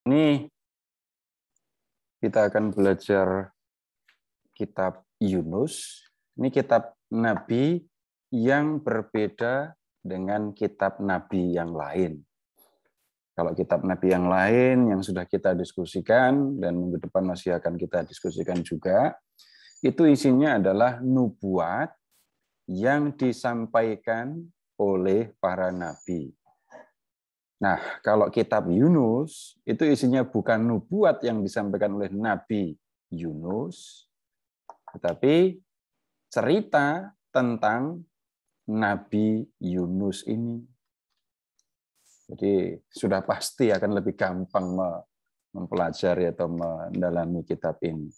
Ini kita akan belajar kitab Yunus. Ini kitab Nabi yang berbeda dengan kitab Nabi yang lain. Kalau kitab Nabi yang lain yang sudah kita diskusikan dan minggu depan masih akan kita diskusikan juga, itu isinya adalah nubuat yang disampaikan oleh para nabi. Nah, kalau kitab Yunus, itu isinya bukan nubuat yang disampaikan oleh Nabi Yunus, tetapi cerita tentang Nabi Yunus ini. Jadi sudah pasti akan lebih gampang mempelajari atau mendalami kitab ini.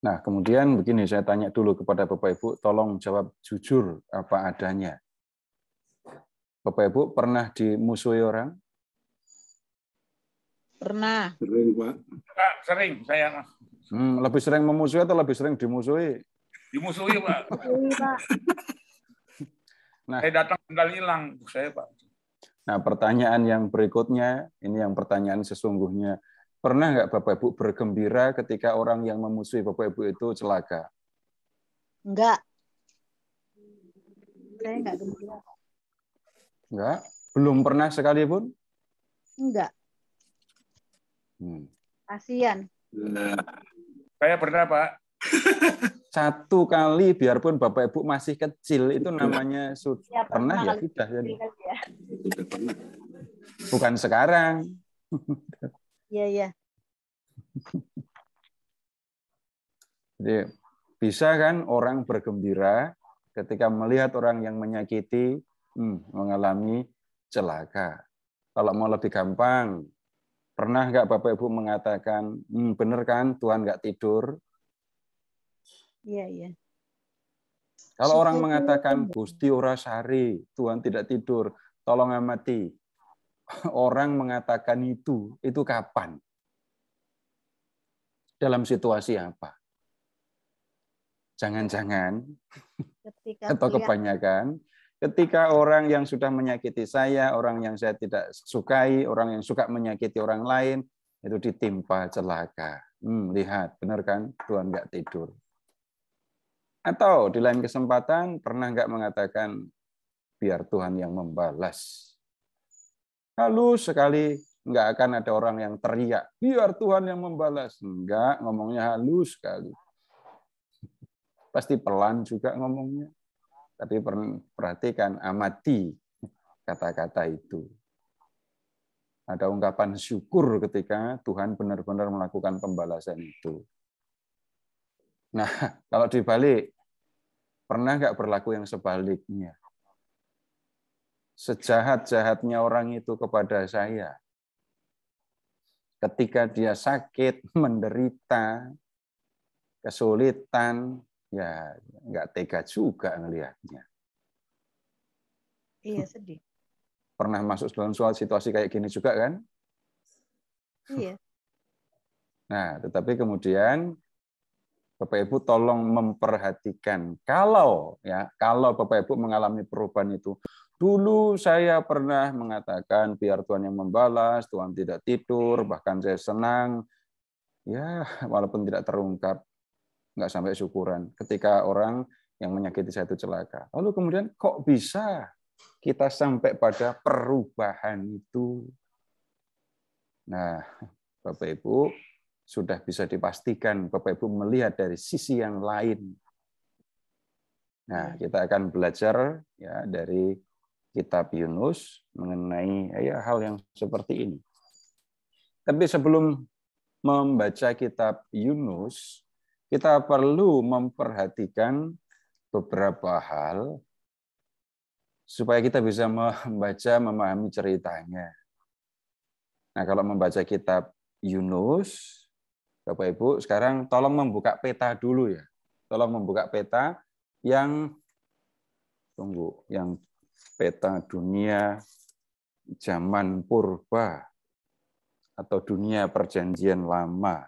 Nah, kemudian begini, saya tanya dulu kepada Bapak Ibu, tolong jawab jujur apa adanya. Bapak Ibu pernah dimusuhi orang? Pernah. Sering, Pak. Sering saya. Lebih sering memusuhi atau lebih sering dimusuhi? Dimusuhi, Pak. Pak. Nah, Saya datang tinggal hilang saya, Pak. Nah, pertanyaan yang berikutnya, ini yang pertanyaan sesungguhnya. Pernah nggak Bapak Ibu bergembira ketika orang yang memusuhi Bapak Ibu itu celaka? Enggak. Saya enggak gembira. Enggak? Belum pernah sekalipun? Enggak. Kasihan. Saya pernah, Pak. Satu kali, biarpun Bapak Ibu masih kecil, itu namanya Ya, pernah ya kali sudah. ya. Bukan sekarang. Iya, iya. Jadi, bisa kan orang bergembira ketika melihat orang yang menyakiti mengalami celaka. Kalau mau lebih gampang, pernah nggak Bapak Ibu mengatakan, bener kan Tuhan nggak tidur? Iya, iya. Kalau orang mengatakan, Gusti ora sari, Tuhan tidak tidur, tolong amati. Orang mengatakan itu kapan? Dalam situasi apa? Jangan-jangan, atau kebanyakan, ketika orang yang sudah menyakiti saya, orang yang saya tidak sukai, orang yang suka menyakiti orang lain, itu ditimpa celaka. Lihat, benar kan? Tuhan nggak tidur. Atau di lain kesempatan, pernah nggak mengatakan, biar Tuhan yang membalas. Halus sekali, nggak akan ada orang yang teriak, biar Tuhan yang membalas. Enggak, ngomongnya halus sekali. Pasti pelan juga ngomongnya. Tapi perhatikan, amati kata-kata itu. Ada ungkapan syukur ketika Tuhan benar-benar melakukan pembalasan itu. Nah, kalau dibalik, pernah nggak berlaku yang sebaliknya? Sejahat-jahatnya orang itu kepada saya, ketika dia sakit, menderita, kesulitan, ya nggak tega juga ngelihatnya. Iya, sedih. Pernah masuk dalam situasi kayak gini juga kan? Iya. Nah, tetapi kemudian Bapak Ibu tolong memperhatikan kalau Bapak Ibu mengalami perubahan itu. Dulu saya pernah mengatakan biar Tuhan yang membalas, Tuhan tidak tidur, bahkan saya senang. Ya, walaupun tidak terungkap, nggak sampai syukuran. Ketika orang yang menyakiti saya itu celaka. Lalu kemudian kok bisa kita sampai pada perubahan itu? Nah, Bapak Ibu, sudah bisa dipastikan Bapak Ibu melihat dari sisi yang lain. Nah, kita akan belajar ya dari kitab Yunus mengenai hal yang seperti ini. Tapi sebelum membaca kitab Yunus, kita perlu memperhatikan beberapa hal supaya kita bisa membaca, memahami ceritanya. Nah, kalau membaca kitab Yunus, Bapak Ibu, sekarang tolong membuka peta dulu ya. Tolong membuka peta yang peta dunia zaman purba atau dunia perjanjian lama.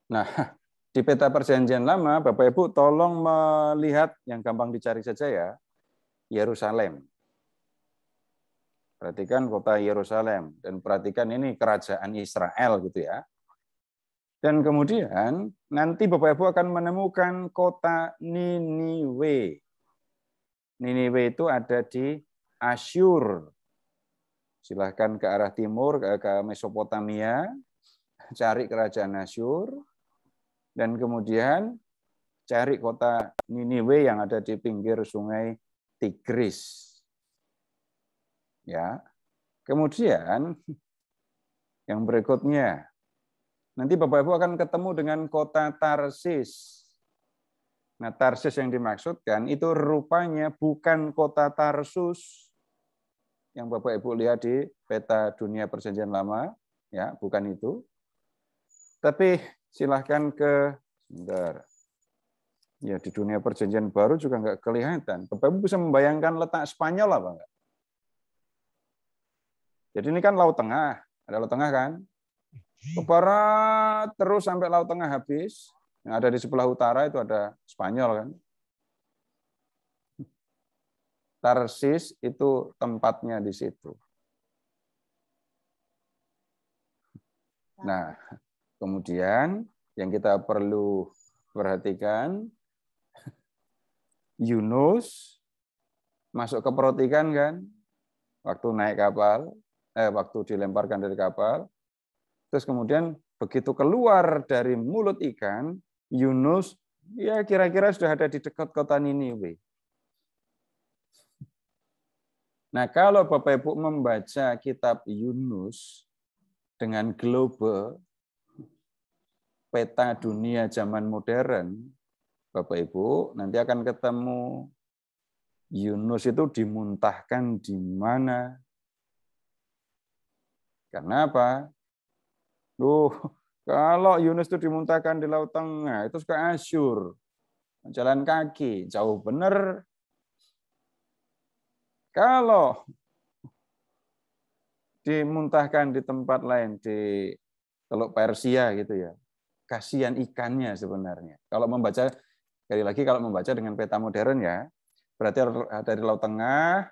Nah, di peta perjanjian lama, Bapak Ibu tolong melihat yang gampang dicari saja ya, Yerusalem. Perhatikan kota Yerusalem dan perhatikan ini kerajaan Israel gitu ya. Dan kemudian nanti Bapak Ibu akan menemukan kota Niniwe. Niniwe itu ada di Asyur. Silahkan ke arah timur, ke Mesopotamia, cari kerajaan Asyur, dan kemudian cari kota Niniwe yang ada di pinggir sungai Tigris. Ya. Kemudian yang berikutnya, nanti Bapak Ibu akan ketemu dengan kota Tarsis. Nah, Tarsis yang dimaksudkan itu rupanya bukan kota Tarsus yang Bapak Ibu lihat di peta dunia perjanjian lama, ya, bukan itu. Tapi silahkan sebentar. Ya, di dunia perjanjian baru juga nggak kelihatan. Bapak Ibu bisa membayangkan letak Spanyol apa enggak? Jadi ini kan Laut Tengah, ada Laut Tengah kan? Ke barat terus sampai Laut Tengah habis. Yang ada di sebelah utara itu ada Spanyol kan? Tarsis itu tempatnya di situ. Nah, kemudian yang kita perlu perhatikan, Yunus masuk ke perhatikan kan? Waktu naik kapal, waktu dilemparkan dari kapal, terus kemudian begitu keluar dari mulut ikan, Yunus ya kira-kira sudah ada di dekat kota Niniwe. Nah, kalau Bapak Ibu membaca kitab Yunus dengan global peta dunia zaman modern, Bapak Ibu nanti akan ketemu Yunus itu dimuntahkan di mana? Karena apa? Kalau Yunus itu dimuntahkan di Laut Tengah, itu ke Asyur. Jalan kaki, jauh benar. Kalau dimuntahkan di tempat lain, di Teluk Persia gitu ya, kasihan ikannya sebenarnya. Kalau membaca, sekali lagi kalau membaca dengan peta modern ya, berarti dari Laut Tengah,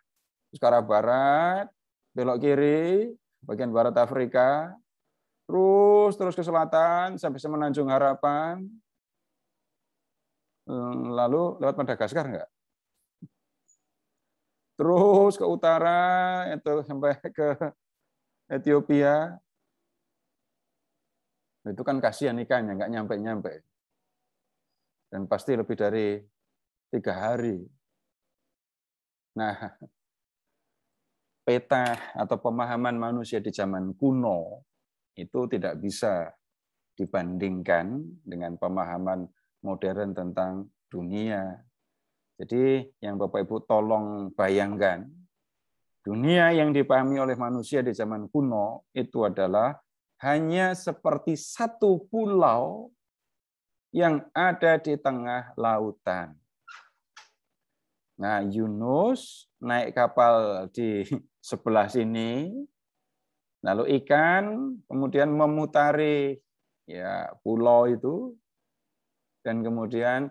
terus ke arah barat, belok kiri, bagian barat Afrika, terus ke selatan sampai Semenanjung Harapan, lalu lewat Madagaskar enggak? Terus ke utara itu sampai ke Ethiopia, itu kan kasihan ikannya nggak nyampe-nyampe, dan pasti lebih dari 3 hari. Nah, peta atau pemahaman manusia di zaman kuno itu tidak bisa dibandingkan dengan pemahaman modern tentang dunia. Jadi yang Bapak Ibu tolong bayangkan, dunia yang dipahami oleh manusia di zaman kuno itu adalah hanya seperti satu pulau yang ada di tengah lautan. Nah, Yunus naik kapal di sebelah sini, lalu ikan kemudian memutari ya pulau itu, dan kemudian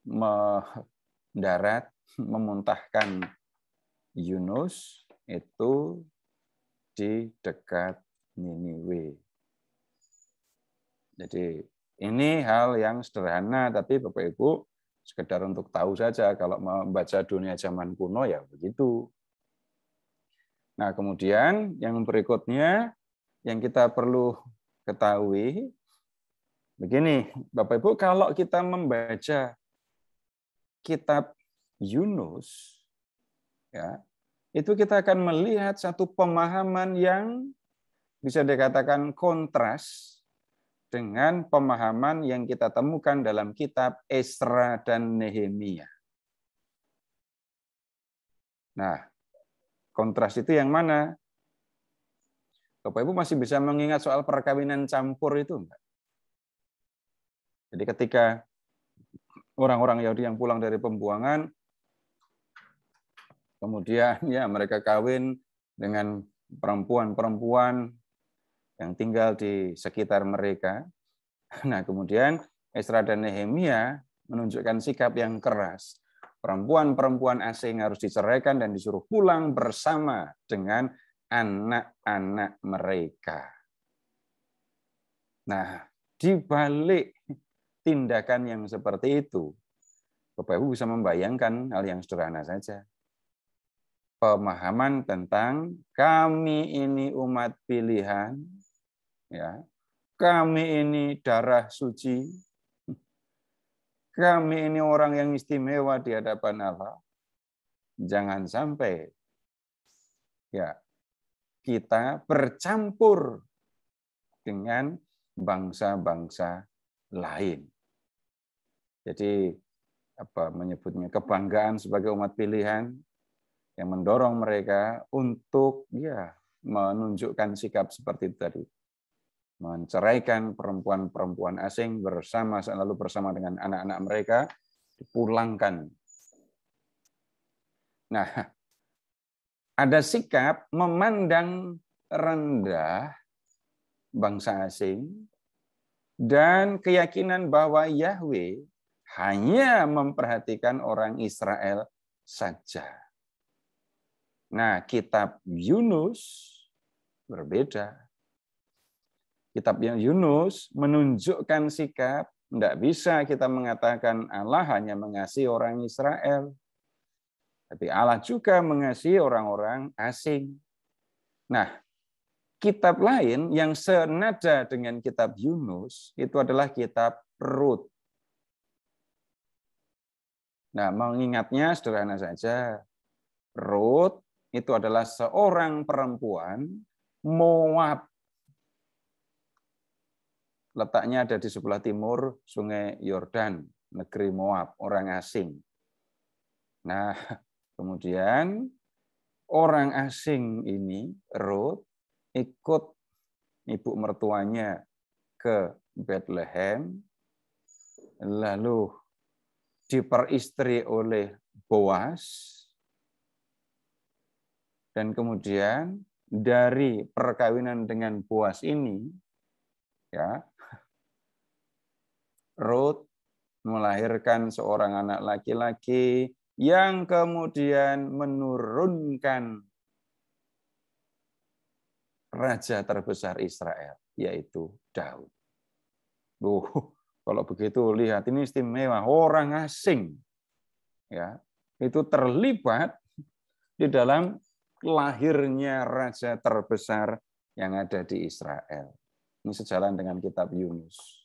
mendarat, memuntahkan Yunus itu di dekat Niniwe. Jadi ini hal yang sederhana, tapi Bapak Ibu sekedar untuk tahu saja, kalau membaca dunia zaman kuno ya begitu. Nah, kemudian yang berikutnya yang kita perlu ketahui, begini, Bapak Ibu, kalau kita membaca kitab Yunus, ya, itu kita akan melihat satu pemahaman yang bisa dikatakan kontras dengan pemahaman yang kita temukan dalam kitab Esra dan Nehemia. Nah, kontras itu yang mana? Bapak Ibu masih bisa mengingat soal perkawinan campur itu enggak? Jadi ketika orang-orang Yahudi yang pulang dari pembuangan, kemudian ya mereka kawin dengan perempuan-perempuan yang tinggal di sekitar mereka. Nah, kemudian Esra dan Nehemia menunjukkan sikap yang keras. Perempuan-perempuan asing harus diceraikan dan disuruh pulang bersama dengan anak-anak mereka. Nah, di balik tindakan yang seperti itu, Bapak Ibu bisa membayangkan hal yang sederhana saja. Pemahaman tentang kami ini umat pilihan, ya, kami ini darah suci, kami ini orang yang istimewa di hadapan Allah. Jangan sampai ya kita bercampur dengan bangsa-bangsa lain. Jadi menyebutnya kebanggaan sebagai umat pilihan yang mendorong mereka untuk menunjukkan sikap seperti itu tadi. Menceraikan perempuan-perempuan asing selalu bersama dengan anak-anak mereka, dipulangkan. Nah, ada sikap memandang rendah bangsa asing dan keyakinan bahwa Yahweh hanya memperhatikan orang Israel saja. Nah, kitab Yunus berbeda. Kitab Yunus menunjukkan sikap, tidak bisa kita mengatakan Allah hanya mengasihi orang Israel. Tapi Allah juga mengasihi orang-orang asing. Nah, kitab lain yang senada dengan kitab Yunus itu adalah kitab Rut. Nah, mengingatnya sederhana saja. Rut itu adalah seorang perempuan Moab. Letaknya ada di sebelah timur Sungai Yordan, negeri Moab, orang asing. Nah, kemudian orang asing ini, Rut, ikut ibu mertuanya ke Bethlehem, lalu diperistri oleh Boas, dan kemudian dari perkawinan dengan Boas ini, ya, Rut melahirkan seorang anak laki-laki yang kemudian menurunkan raja terbesar Israel, yaitu Daud. Kalau begitu lihat ini istimewa, orang asing ya, itu terlibat di dalam lahirnya raja terbesar yang ada di Israel. Ini sejalan dengan kitab Yunus.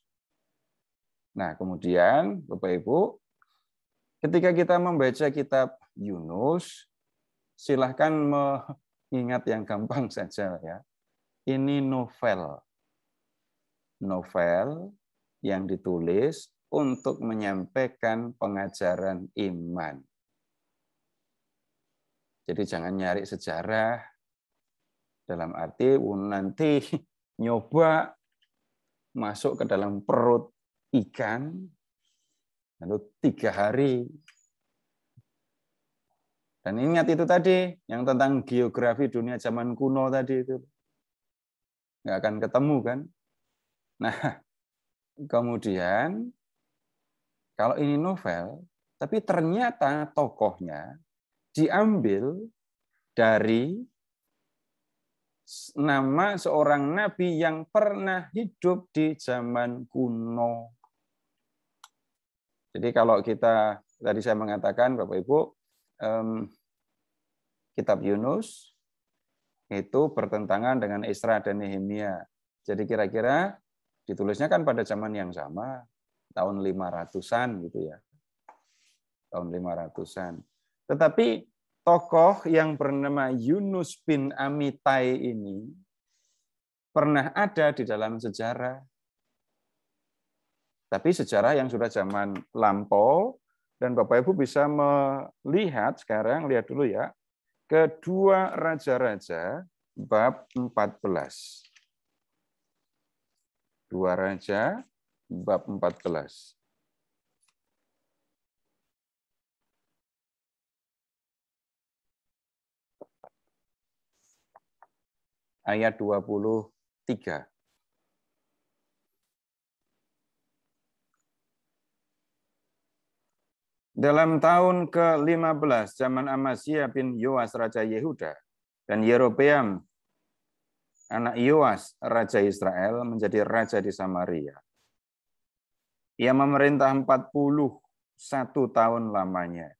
Nah, kemudian Bapak Ibu, ketika kita membaca kitab Yunus, silahkan mengingat yang gampang saja ya. Ini novel. Novel yang ditulis untuk menyampaikan pengajaran iman. Jadi jangan nyari sejarah dalam arti nanti nyoba masuk ke dalam perut ikan, lalu 3 hari. Dan ingat itu tadi, yang tentang geografi dunia zaman kuno tadi itu. Nggak akan ketemu kan? Nah, kemudian kalau ini novel, tapi ternyata tokohnya diambil dari nama seorang nabi yang pernah hidup di zaman kuno. Jadi kalau kita, tadi saya mengatakan Bapak Ibu, kitab Yunus itu bertentangan dengan Esra dan Nehemia. Jadi kira-kira ditulisnya kan pada zaman yang sama, tahun 500-an gitu ya. Tahun 500-an. Tetapi tokoh yang bernama Yunus bin Amitai ini pernah ada di dalam sejarah. Tapi sejarah yang sudah zaman lampau, dan Bapak Ibu bisa melihat sekarang, lihat dulu ya, Kedua Raja-Raja bab 14. 2 Raja bab 14. Ayat 23. Dalam tahun ke-15 zaman Amasya bin Yoas Raja Yehuda dan Yerobeam anak Yoas Raja Israel menjadi raja di Samaria. Ia memerintah 41 tahun lamanya.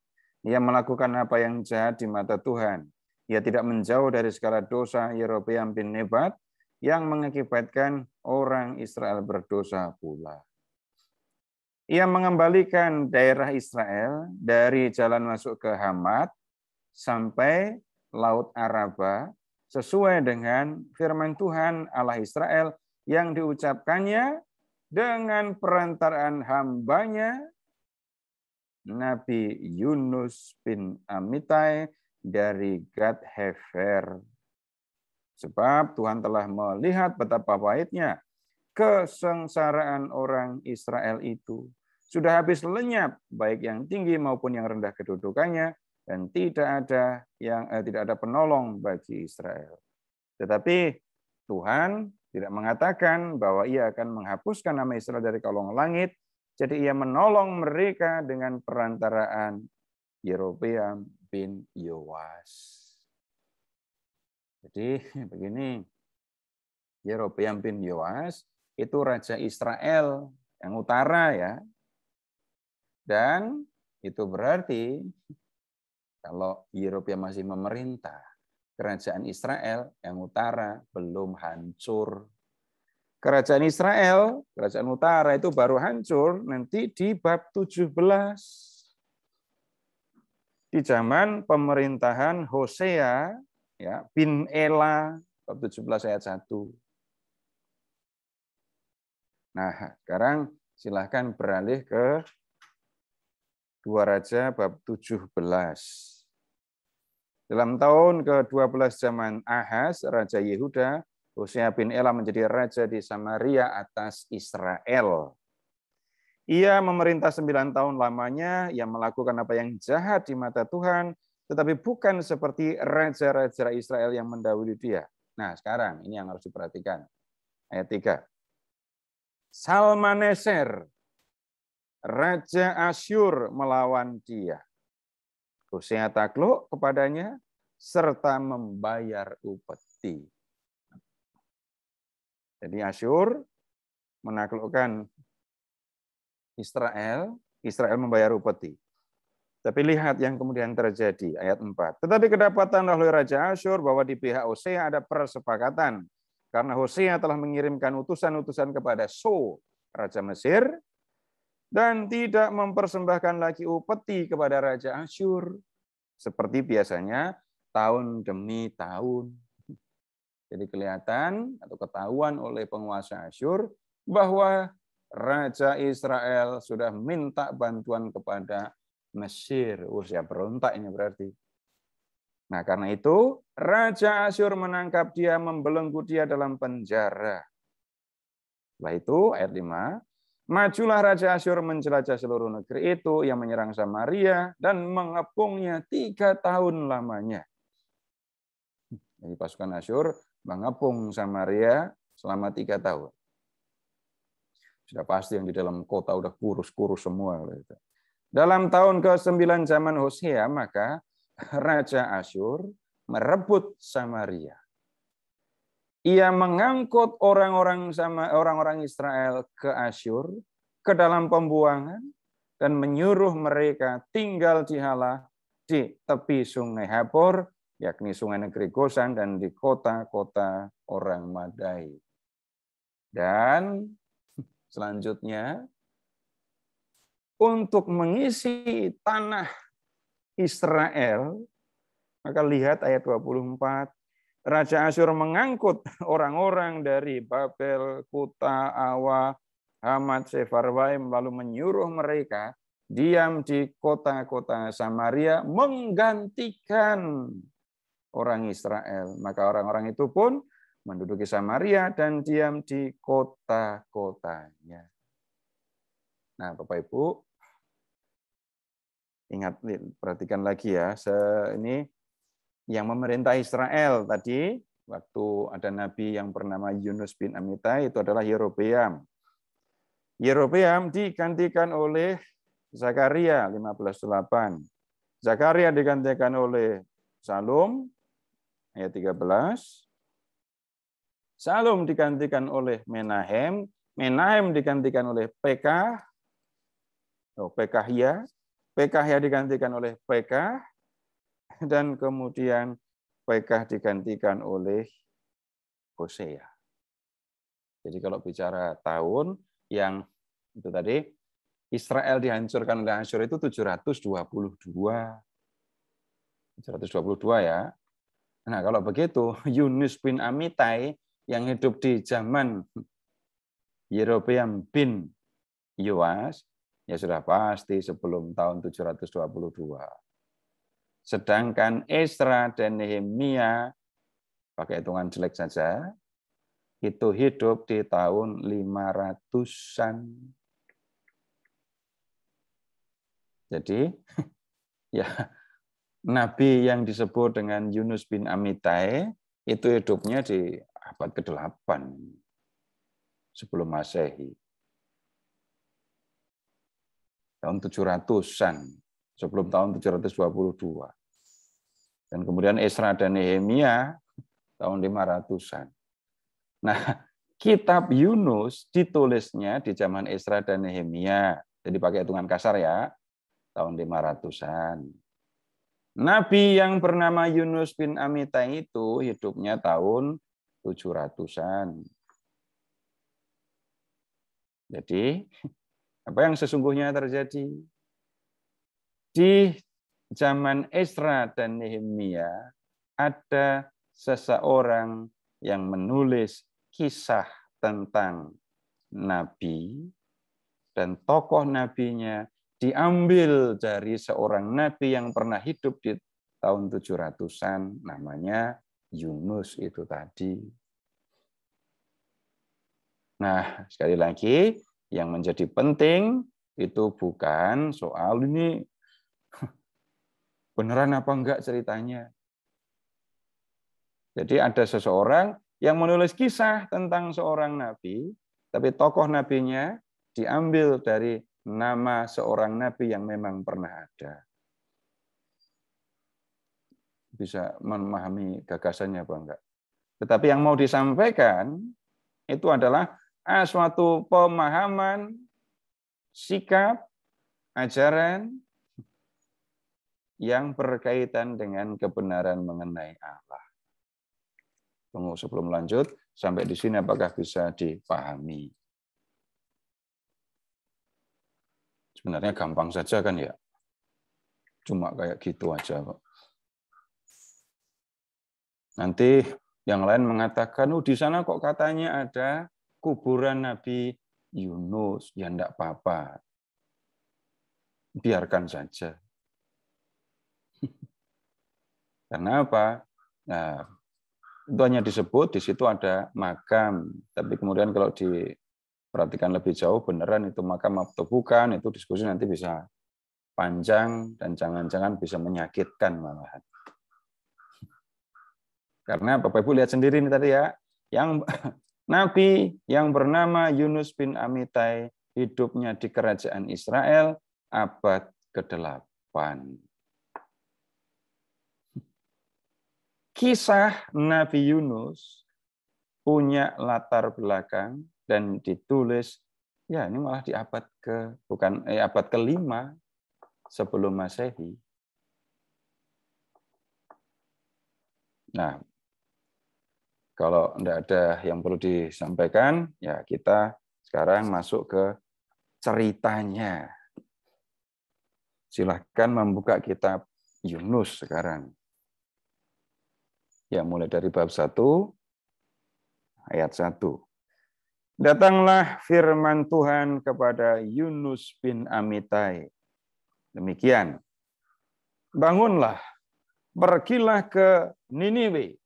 Ia melakukan apa yang jahat di mata Tuhan. Ia tidak menjauh dari segala dosa Yerobeam bin Nebat yang mengakibatkan orang Israel berdosa pula. Ia mengembalikan daerah Israel dari jalan masuk ke Hamat sampai Laut Araba sesuai dengan firman Tuhan Allah Israel yang diucapkannya dengan perantaraan hambanya Nabi Yunus bin Amittai dari Gad Hefer. Sebab Tuhan telah melihat betapa pahitnya kesengsaraan orang Israel itu. Sudah habis lenyap baik yang tinggi maupun yang rendah kedudukannya, dan tidak ada penolong bagi Israel. Tetapi Tuhan tidak mengatakan bahwa ia akan menghapuskan nama Israel dari kolong langit. Jadi ia menolong mereka dengan perantaraan Yerobeam bin Yoas. Jadi begini, Yerobeam bin Yoas itu raja Israel yang utara ya. Dan itu berarti kalau Yerobeam masih memerintah, kerajaan Israel yang utara belum hancur. Kerajaan Israel, kerajaan utara itu baru hancur nanti di bab 17. Di zaman pemerintahan Hosea ya, bin Ela, bab 17 ayat 1. Nah, sekarang silahkan beralih ke 2 Raja bab 17. Dalam tahun ke-12 zaman Ahaz, Raja Yehuda, Hosea bin Ela menjadi raja di Samaria atas Israel. Ia memerintah 9 tahun lamanya, ia melakukan apa yang jahat di mata Tuhan, tetapi bukan seperti raja-raja Israel yang mendahului dia. Nah, sekarang ini yang harus diperhatikan. Ayat 3. Salmaneser, Raja Asyur melawan dia. Hosea takluk kepadanya serta membayar upeti. Jadi Asyur menaklukkan Israel, Israel membayar upeti. Tapi lihat yang kemudian terjadi, ayat 4. Tetapi kedapatan oleh Raja Asyur bahwa di pihak Hosea ada persepakatan. Karena Hosea telah mengirimkan utusan-utusan kepada So, Raja Mesir, dan tidak mempersembahkan lagi upeti kepada Raja Asyur. Seperti biasanya, tahun demi tahun. Jadi kelihatan atau ketahuan oleh penguasa Asyur bahwa Raja Israel sudah minta bantuan kepada Mesir. Usia berontak ini berarti. Nah, karena itu Raja Asyur menangkap dia, membelenggu dia dalam penjara. Setelah itu, ayat 5, majulah Raja Asyur menjelajah seluruh negeri itu yang menyerang Samaria dan mengepungnya 3 tahun lamanya. Jadi pasukan Asyur mengepung Samaria selama 3 tahun. Sudah pasti yang di dalam kota udah kurus-kurus semua. Dalam tahun ke-9 zaman Hosea, maka Raja Asyur merebut Samaria. Ia mengangkut orang-orang Israel ke Asyur, ke dalam pembuangan, dan menyuruh mereka tinggal di Halah, di tepi sungai Habor, yakni sungai negeri Gosan, dan di kota-kota orang Madai. Dan selanjutnya, untuk mengisi tanah Israel, maka lihat ayat 24, Raja Asyur mengangkut orang-orang dari Babel, Kuta, Awa, Hamat, Sefarwaim, lalu menyuruh mereka diam di kota-kota Samaria menggantikan orang Israel. Maka orang-orang itu pun menduduki Samaria dan diam di kota-kotanya. Nah, Bapak Ibu, ingat, perhatikan lagi ya, ini yang memerintah Israel tadi, waktu ada nabi yang bernama Yunus bin Amittai, itu adalah Yerobeam. Yerobeam digantikan oleh Zakaria 15:8. Zakaria digantikan oleh Salum ayat 13. Salum digantikan oleh Menahem, Menahem digantikan oleh Pekah. Pekahia, Pekahia digantikan oleh Pekah, dan kemudian Pekah digantikan oleh Hosea. Jadi kalau bicara tahun yang itu tadi, Israel dihancurkan oleh Asyur itu 722. 722 ya. Nah kalau begitu, Yunus bin Amitai yang hidup di zaman Yerobeam bin Yoas, ya sudah pasti sebelum tahun 722. Sedangkan Esra dan Nehemia, pakai hitungan jelek saja, itu hidup di tahun 500-an. Jadi, ya Nabi yang disebut dengan Yunus bin Amitai, itu hidupnya di abad ke-8 sebelum Masehi. Tahun 700-an, sebelum tahun 722. Dan kemudian Esra dan Nehemia tahun 500-an. Nah, kitab Yunus ditulisnya di zaman Esra dan Nehemia. Jadi pakai hitungan kasar ya, tahun 500-an. Nabi yang bernama Yunus bin Amitai itu hidupnya tahun 700-an. Jadi, apa yang sesungguhnya terjadi? Di zaman Esra dan Nehemia, ada seseorang yang menulis kisah tentang Nabi, dan tokoh nabinya diambil dari seorang nabi yang pernah hidup di tahun 700-an, namanya Yunus itu tadi. Nah, sekali lagi, yang menjadi penting itu bukan soal ini beneran apa enggak ceritanya. Jadi ada seseorang yang menulis kisah tentang seorang nabi, tapi tokoh nabinya diambil dari nama seorang nabi yang memang pernah ada. Bisa memahami gagasannya apa enggak? Tetapi yang mau disampaikan itu adalah suatu pemahaman, sikap, ajaran yang berkaitan dengan kebenaran mengenai Allah. Tunggu sebelum lanjut, sampai di sini apakah bisa dipahami? Sebenarnya gampang saja kan ya? Cuma kayak gitu aja kok. Nanti yang lain mengatakan, di sana kok katanya ada kuburan Nabi Yunus. Ya enggak apa-apa. Biarkan saja. Karena apa? Nah, itu hanya disebut, di situ ada makam. Tapi kemudian kalau diperhatikan lebih jauh, beneran itu makam atau bukan, itu diskusi nanti bisa panjang dan jangan-jangan bisa menyakitkan malahan. Karena Bapak Ibu lihat sendiri ini tadi ya, yang Nabi yang bernama Yunus bin Amitai hidupnya di kerajaan Israel abad ke-8. Kisah Nabi Yunus punya latar belakang dan ditulis ya ini malah di abad abad ke-5 sebelum Masehi. Nah, kalau tidak ada yang perlu disampaikan, ya kita sekarang masuk ke ceritanya. Silahkan membuka kitab Yunus sekarang. Ya, mulai dari bab 1, ayat 1. Datanglah firman Tuhan kepada Yunus bin Amitai. Demikian. Bangunlah, pergilah ke Niniwe,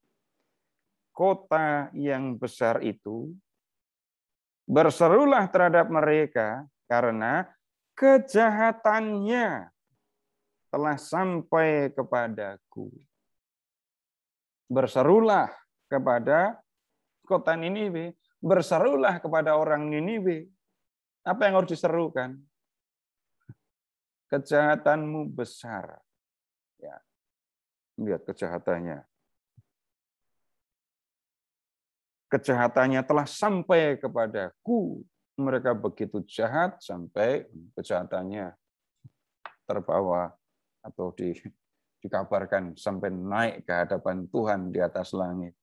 kota yang besar itu, berserulah terhadap mereka karena kejahatannya telah sampai kepadaku. Berserulah kepada kota Niniwe, berserulah kepada orang Niniwe. Apa yang harus diserukan? kejahatanmu besar. Ya, lihat kejahatannya. Kejahatannya telah sampai kepadaku. Mereka begitu jahat sampai kejahatannya terbawa atau dikabarkan sampai naik ke hadapan Tuhan di atas langit.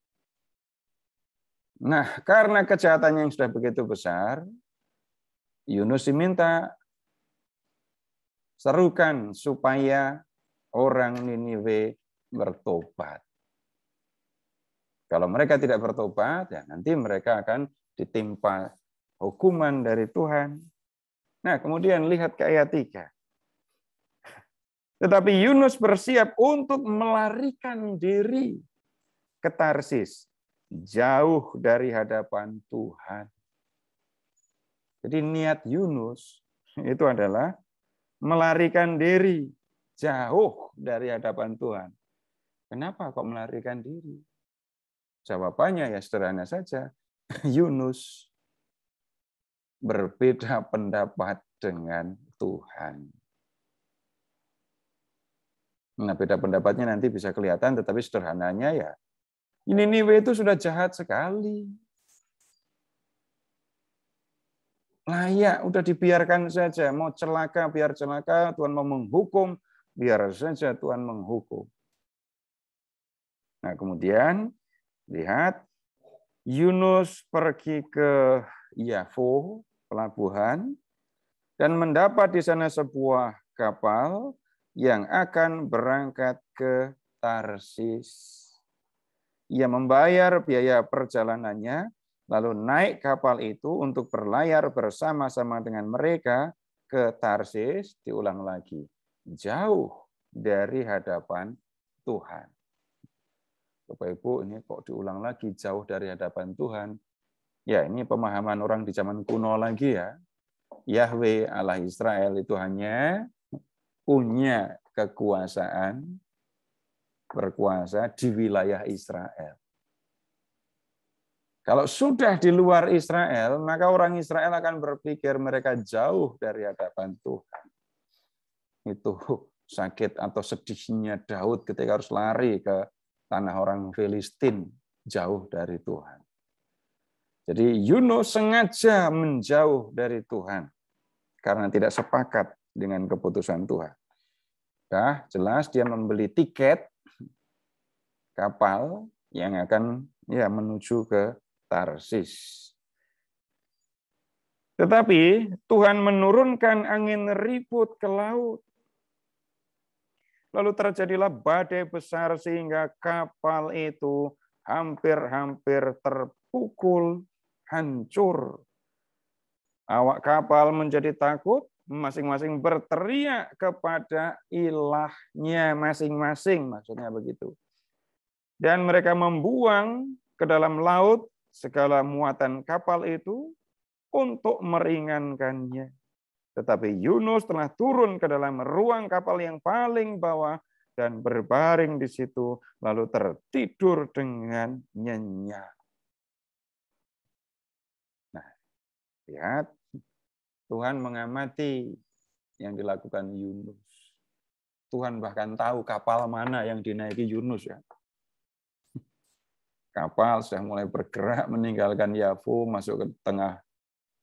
Nah, karena kejahatannya yang sudah begitu besar, Yunus diminta serukan supaya orang Niniwe bertobat. Kalau mereka tidak bertobat, ya nanti mereka akan ditimpa hukuman dari Tuhan. Nah, kemudian lihat ke ayat 3. Tetapi Yunus bersiap untuk melarikan diri ke Tarsis, jauh dari hadapan Tuhan. Jadi niat Yunus itu adalah melarikan diri jauh dari hadapan Tuhan. Kenapa kok melarikan diri? Jawabannya ya sederhana saja. Yunus berbeda pendapat dengan Tuhan. Nah, beda pendapatnya nanti bisa kelihatan, tetapi sederhananya ya, Niniwe itu sudah jahat sekali. Layak, udah dibiarkan saja. Mau celaka, biar celaka. Tuhan mau menghukum, biar saja Tuhan menghukum. Nah, kemudian, lihat, Yunus pergi ke Yafo, pelabuhan, dan mendapat di sana sebuah kapal yang akan berangkat ke Tarsis. Ia membayar biaya perjalanannya, lalu naik kapal itu untuk berlayar bersama-sama dengan mereka ke Tarsis, diulang lagi, jauh dari hadapan Tuhan. Bapak Ibu, ini kok diulang lagi, jauh dari hadapan Tuhan. Ya, ini pemahaman orang di zaman kuno lagi ya. Yahweh Allah Israel itu hanya punya kekuasaan, berkuasa di wilayah Israel. Kalau sudah di luar Israel, maka orang Israel akan berpikir mereka jauh dari hadapan Tuhan. Itu sakit atau sedihnya Daud ketika harus lari ke tanah orang Filistin, jauh dari Tuhan. Jadi Yunus sengaja menjauh dari Tuhan karena tidak sepakat dengan keputusan Tuhan. Dah jelas dia membeli tiket kapal yang akan menuju ke Tarsis. Tetapi Tuhan menurunkan angin ribut ke laut. Lalu terjadilah badai besar sehingga kapal itu hampir-hampir terpukul, hancur. Awak kapal menjadi takut, masing-masing berteriak kepada ilahnya masing-masing, maksudnya begitu. Dan mereka membuang ke dalam laut segala muatan kapal itu untuk meringankannya. Tetapi Yunus telah turun ke dalam ruang kapal yang paling bawah dan berbaring di situ, lalu tertidur dengan nyenyak. Nah, lihat, Tuhan mengamati yang dilakukan Yunus. Tuhan bahkan tahu kapal mana yang dinaiki Yunus ya. Kapal sudah mulai bergerak meninggalkan Yafo, masuk ke tengah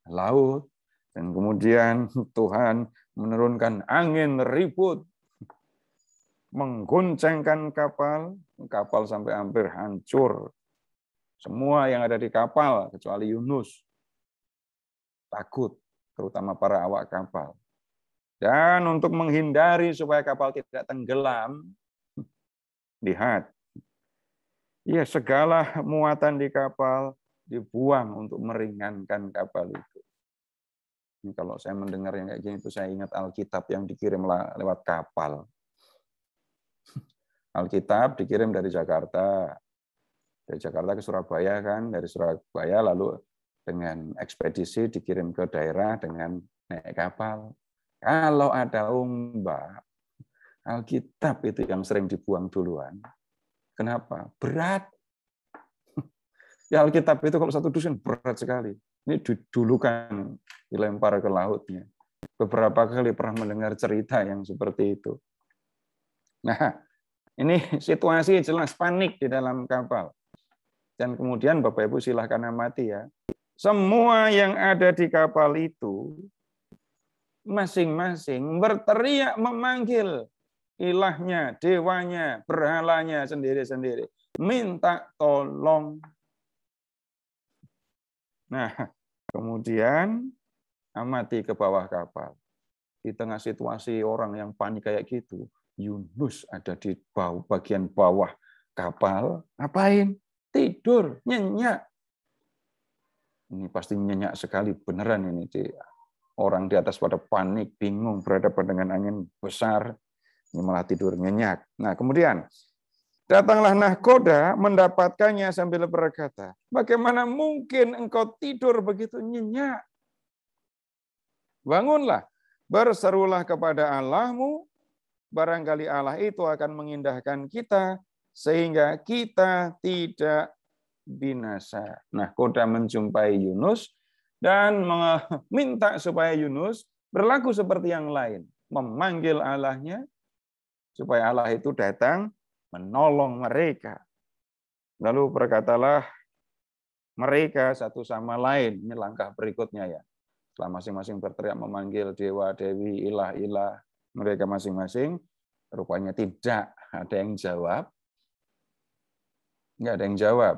laut. Dan kemudian Tuhan menurunkan angin ribut, menggoncangkan kapal, kapal sampai hampir hancur. Semua yang ada di kapal, kecuali Yunus, takut, terutama para awak kapal. Dan untuk menghindari supaya kapal tidak tenggelam, lihat, ya segala muatan di kapal dibuang untuk meringankan kapal itu. Ini kalau saya mendengar yang kayak gini itu saya ingat Alkitab yang dikirim lewat kapal. Alkitab dikirim dari Jakarta. Dari Jakarta ke Surabaya kan, dari Surabaya lalu dengan ekspedisi dikirim ke daerah dengan naik kapal. Kalau ada ombak, Alkitab itu yang sering dibuang duluan. Kenapa? Berat. Ya Alkitab itu kalau satu dusin berat sekali. Ini didulukan, dilempar ke lautnya. beberapa kali pernah mendengar cerita yang seperti itu. Nah, ini situasi jelas panik di dalam kapal. Dan kemudian Bapak Ibu silahkan amati ya. Semua yang ada di kapal itu masing-masing berteriak memanggil ilahnya, dewanya, berhalanya sendiri-sendiri. Minta tolong. Nah, kemudian amati ke bawah kapal. Di tengah situasi orang yang panik kayak gitu, Yunus ada di bagian bawah kapal. Ngapain? Tidur, nyenyak. Ini pasti nyenyak sekali, beneran ini. Orang di atas pada panik, bingung, berhadapan dengan angin besar. Ini malah tidur nyenyak. Nah, kemudian datanglah nahkoda mendapatkannya sambil berkata, bagaimana mungkin engkau tidur begitu nyenyak? Bangunlah, berserulah kepada Allahmu, barangkali Allah itu akan mengindahkan kita, sehingga kita tidak binasa. Nahkoda menjumpai Yunus dan meminta supaya Yunus berlaku seperti yang lain. Memanggil Allahnya, supaya Allah itu datang menolong mereka. Lalu berkatalah mereka satu sama lain. Ini langkah berikutnya ya. Setelah masing-masing berteriak memanggil dewa, dewi, ilah, mereka masing-masing, rupanya tidak ada yang jawab. Nggak ada yang jawab.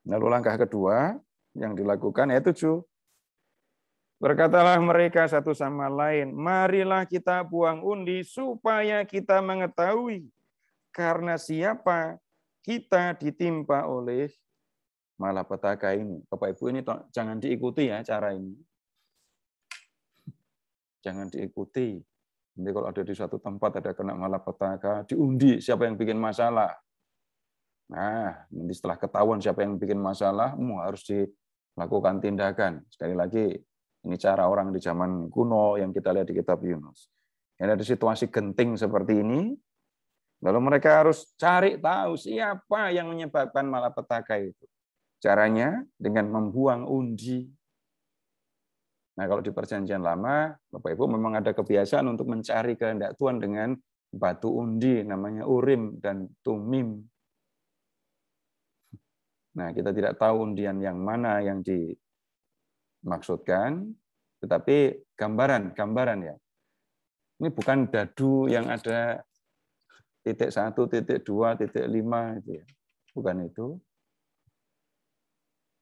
Lalu langkah kedua yang dilakukan yaitu 7. Berkatalah mereka satu sama lain, marilah kita buang undi supaya kita mengetahui karena siapa kita ditimpa oleh malapetaka ini. Bapak Ibu ini jangan diikuti ya cara ini. Jangan diikuti. Nanti kalau ada di suatu tempat ada kena malapetaka, diundi siapa yang bikin masalah. Nah, nanti setelah ketahuan siapa yang bikin masalah, harus dilakukan tindakan. Sekali lagi, ini cara orang di zaman kuno yang kita lihat di kitab Yunus. Yang ada situasi genting seperti ini, lalu mereka harus cari tahu siapa yang menyebabkan malapetaka itu. Caranya dengan membuang undi. Nah, kalau di Perjanjian Lama, Bapak Ibu memang ada kebiasaan untuk mencari kehendak Tuhan dengan batu undi, namanya Urim dan Tumim. Nah, kita tidak tahu undian yang mana yang dimaksudkan, tetapi gambaran ya. Ini bukan dadu yang ada titik 1, titik 2, titik 5 itu ya. Bukan itu.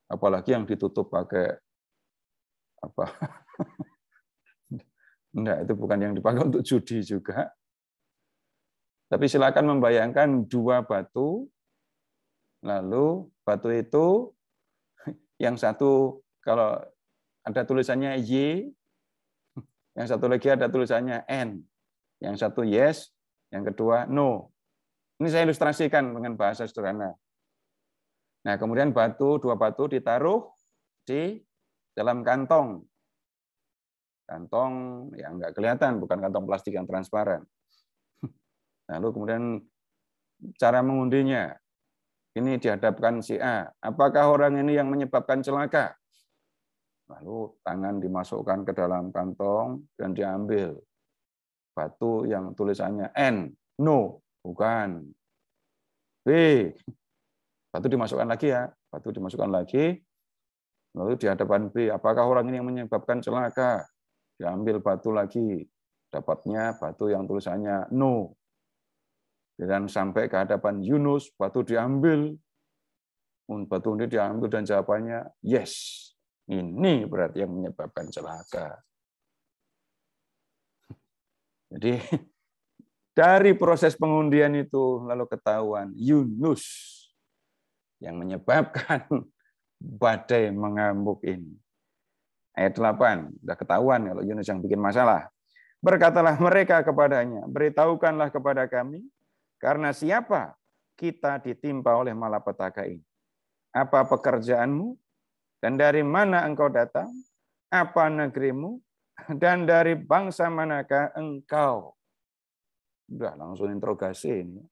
Apalagi yang ditutup pakai apa? Enggak, itu bukan yang dipakai untuk judi juga. Tapi silakan membayangkan 2 batu. Lalu batu itu yang satu kalau ada tulisannya Y, yang satu lagi ada tulisannya N. Yang satu yes, yang kedua no. Ini saya ilustrasikan dengan bahasa sederhana. Nah, kemudian 2 batu ditaruh di dalam kantong. Kantong yang enggak kelihatan, bukan kantong plastik yang transparan. Lalu kemudian cara mengundinya. Ini dihadapkan si A. Apakah orang ini yang menyebabkan celaka? Lalu tangan dimasukkan ke dalam kantong dan diambil. Batu yang tulisannya N. No. Bukan. B. Batu dimasukkan lagi ya. Batu dimasukkan lagi. Lalu di hadapan B. Apakah orang ini yang menyebabkan celaka? Diambil batu lagi. Dapatnya batu yang tulisannya no. Dan sampai ke hadapan Yunus, batu diambil. Batu ini diambil dan jawabannya yes. Ini berarti yang menyebabkan celaka. Jadi dari proses pengundian itu lalu ketahuan Yunus yang menyebabkan badai mengamuk ini. Ayat 8, sudah ketahuan kalau Yunus yang bikin masalah. Berkatalah mereka kepadanya, beritahukanlah kepada kami, karena siapa kita ditimpa oleh malapetaka ini? Apa pekerjaanmu? Dan dari mana engkau datang? Apa negerimu? Dan dari bangsa manakah engkau? Udah langsung interogasi ini.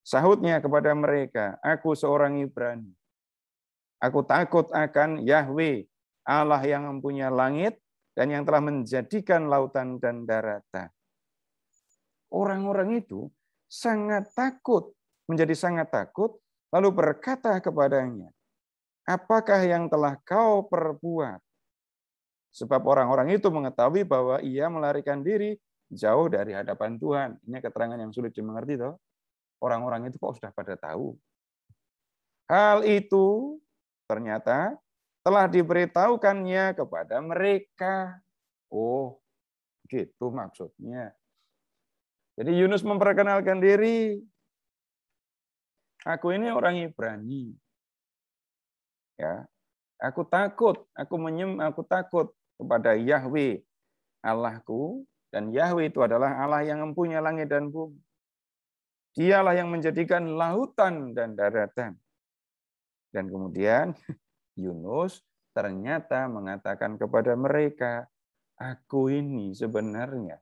Sahutnya kepada mereka, aku seorang Ibrani. Aku takut akan Yahweh, Allah yang mempunyai langit dan yang telah menjadikan lautan dan daratan. Orang-orang itu sangat takut, menjadi sangat takut, lalu berkata kepadanya, apakah yang telah kau perbuat? Sebab orang-orang itu mengetahui bahwa ia melarikan diri jauh dari hadapan Tuhan. Ini keterangan yang sulit dimengerti, toh. Orang-orang itu kok sudah pada tahu. Hal itu ternyata telah diberitahukannya kepada mereka. Oh, gitu maksudnya. Jadi Yunus memperkenalkan diri. Aku ini orang Ibrani. Ya, aku takut kepada Yahweh Allahku, dan Yahweh itu adalah Allah yang mempunyai langit dan bumi. Dialah yang menjadikan lautan dan daratan. Dan kemudian Yunus ternyata mengatakan kepada mereka, aku ini sebenarnya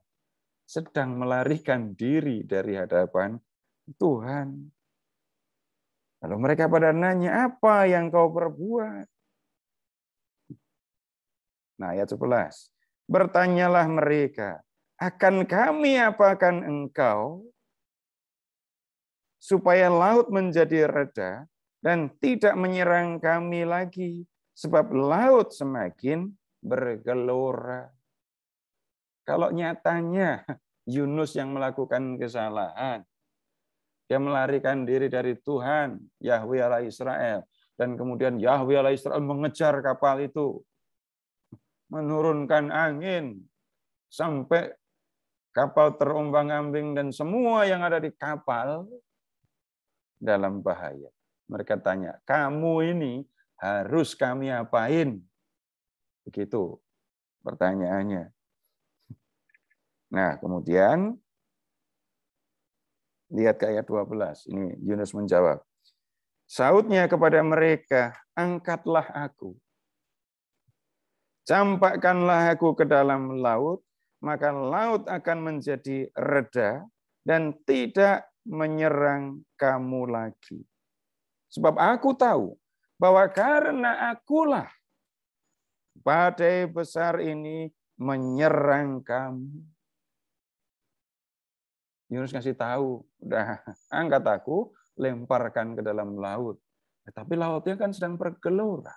sedang melarikan diri dari hadapan Tuhan. Lalu mereka pada nanya, apa yang kau perbuat? Nah, ayat 11. Bertanyalah mereka, akan kami apakan engkau supaya laut menjadi reda dan tidak menyerang kami lagi, sebab laut semakin bergelora. Kalau nyatanya Yunus yang melakukan kesalahan, dia melarikan diri dari Tuhan, Yahweh Allah Israel, dan kemudian Yahweh Allah Israel mengejar kapal itu, menurunkan angin sampai kapal terombang-ambing dan semua yang ada di kapal dalam bahaya. Mereka tanya, kamu ini harus kami apain? Begitu pertanyaannya. Nah, kemudian lihat ke ayat 12. Ini Yunus menjawab. Sautnya kepada mereka, angkatlah aku. Campakkanlah aku ke dalam laut, maka laut akan menjadi reda dan tidak menyerang kamu lagi. Sebab aku tahu bahwa karena akulah badai besar ini menyerang kamu. Yunus ngasih tahu, udah angkat aku, lemparkan ke dalam laut. Tapi lautnya kan sedang bergelora.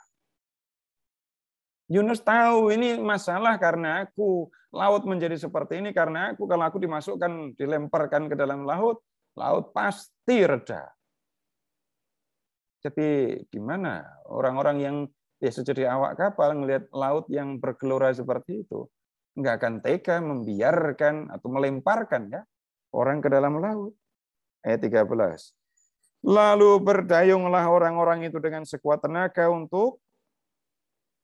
Yunus tahu ini masalah karena aku. Laut menjadi seperti ini karena aku. Kalau aku dimasukkan, dilemparkan ke dalam laut, laut pasti reda. Tapi gimana orang-orang yang biasa jadi awak kapal ngelihat laut yang bergelora seperti itu, nggak akan tega membiarkan atau melemparkan ya orang ke dalam laut. Ayat 13. Lalu berdayunglah orang-orang itu dengan sekuat tenaga untuk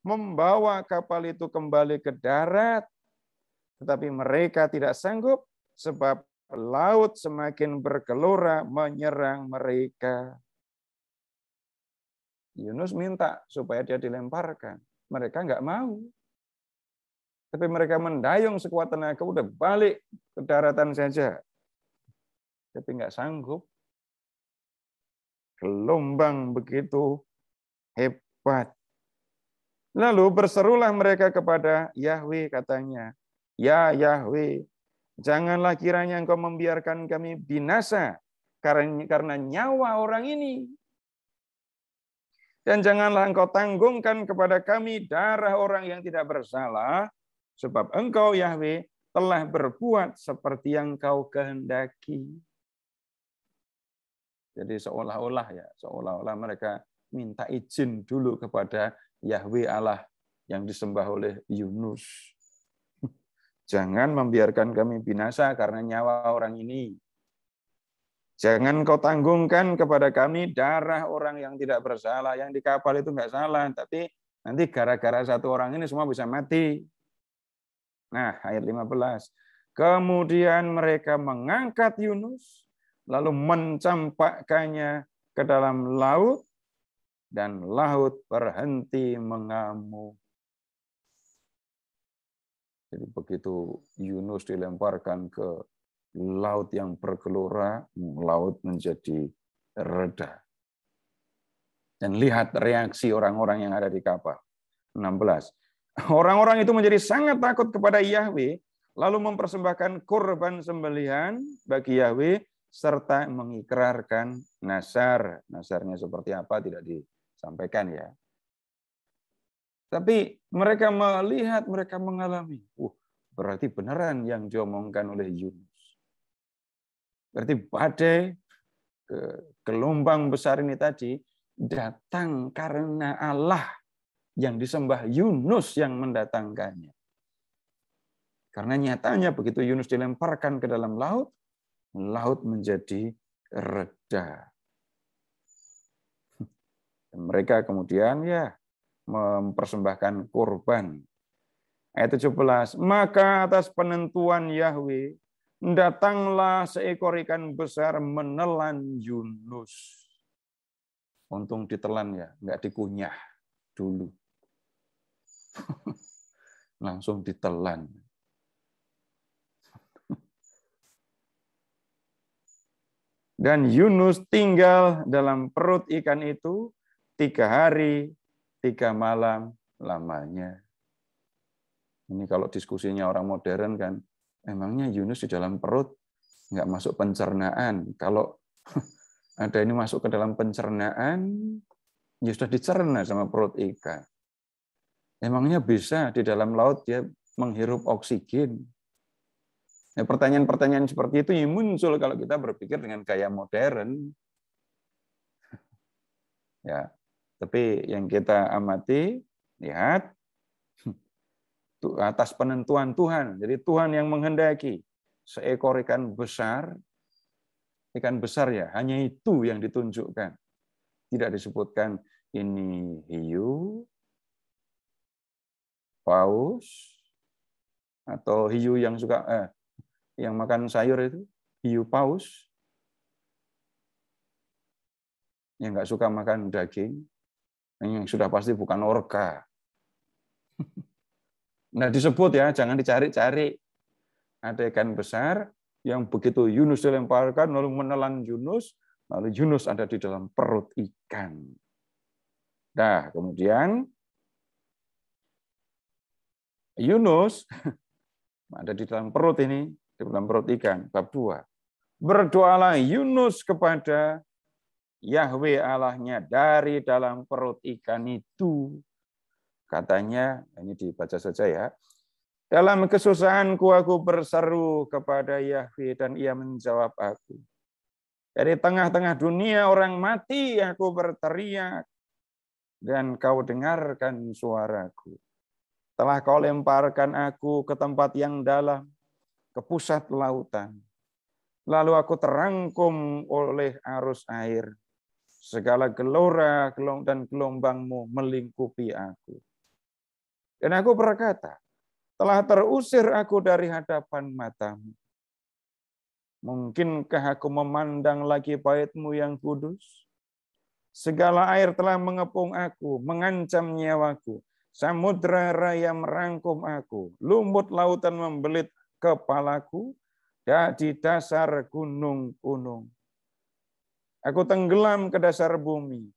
membawa kapal itu kembali ke darat. Tetapi mereka tidak sanggup sebab laut semakin bergelora menyerang mereka. Yunus minta supaya dia dilemparkan. Mereka nggak mau. Tapi mereka mendayung sekuat tenaga, udah balik ke daratan saja. Tapi nggak sanggup. Gelombang begitu hebat. Lalu berserulah mereka kepada Yahweh, katanya, ya Yahweh, janganlah kiranya engkau membiarkan kami binasa karena nyawa orang ini. Dan janganlah engkau tanggungkan kepada kami darah orang yang tidak bersalah, sebab engkau Yahweh telah berbuat seperti yang kau kehendaki. Jadi seolah-olah mereka minta izin dulu kepada Yahweh Allah yang disembah oleh Yunus. Jangan membiarkan kami binasa karena nyawa orang ini. Jangan kau tanggungkan kepada kami darah orang yang tidak bersalah. Yang di kapal itu nggak salah, tapi nanti gara-gara satu orang ini semua bisa mati. Nah, ayat 15. Kemudian mereka mengangkat Yunus, lalu mencampakkannya ke dalam laut, dan laut berhenti mengamuk. Jadi begitu Yunus dilemparkan ke laut yang bergelora, laut menjadi reda. Dan lihat reaksi orang-orang yang ada di kapal. 16. Orang-orang itu menjadi sangat takut kepada Yahweh, lalu mempersembahkan kurban sembelihan bagi Yahweh, serta mengikrarkan nazar. Nazarnya seperti apa tidak disampaikan ya. Tapi mereka melihat, mereka mengalami. Berarti beneran yang diomongkan oleh Yunus. Berarti badai, gelombang besar ini tadi, datang karena Allah yang disembah Yunus yang mendatangkannya. Karena nyatanya begitu Yunus dilemparkan ke dalam laut, laut menjadi reda. Dan mereka kemudian ya mempersembahkan kurban. Ayat 17, maka atas penentuan Yahweh, datanglah seekor ikan besar menelan Yunus. Untung ditelan ya, nggak dikunyah dulu. Langsung ditelan. Dan Yunus tinggal dalam perut ikan itu 3 hari, 3 malam lamanya. Ini kalau diskusinya orang modern kan, emangnya Yunus di dalam perut nggak masuk pencernaan. Kalau ada ini masuk ke dalam pencernaan, ya sudah dicerna sama perut ikan. Emangnya bisa di dalam laut dia menghirup oksigen? Nah, pertanyaan-pertanyaan seperti itu muncul kalau kita berpikir dengan gaya modern. Ya, tapi yang kita amati, lihat atas penentuan Tuhan. Jadi Tuhan yang menghendaki seekor ikan besar ya, hanya itu yang ditunjukkan. Tidak disebutkan ini hiu, paus, atau hiu yang suka yang makan sayur itu, hiu paus, yang nggak suka makan daging, yang sudah pasti bukan orca. Nah disebut ya, jangan dicari-cari. Ada ikan besar yang begitu Yunus dilemparkan, lalu menelan Yunus, lalu Yunus ada di dalam perut ikan. Nah kemudian Yunus ada di dalam perut ini, di dalam perut ikan, bab 2. Berdoalah Yunus kepada Yahweh Allahnya dari dalam perut ikan itu. Katanya, ini dibaca saja ya. Dalam kesusahanku aku berseru kepada Yahweh dan ia menjawab aku. Dari tengah-tengah dunia orang mati aku berteriak dan kau dengarkan suaraku. Telah kau lemparkan aku ke tempat yang dalam, ke pusat lautan. Lalu aku terangkum oleh arus air. Segala gelora dan gelombangmu melingkupi aku. Dan aku berkata, telah terusir aku dari hadapan matamu. Mungkinkah aku memandang lagi bait-mu yang kudus? Segala air telah mengepung aku, mengancam nyawaku. Samudra raya merangkum aku. Lumut lautan membelit kepalaku. Di dasar gunung-gunung. Aku tenggelam ke dasar bumi.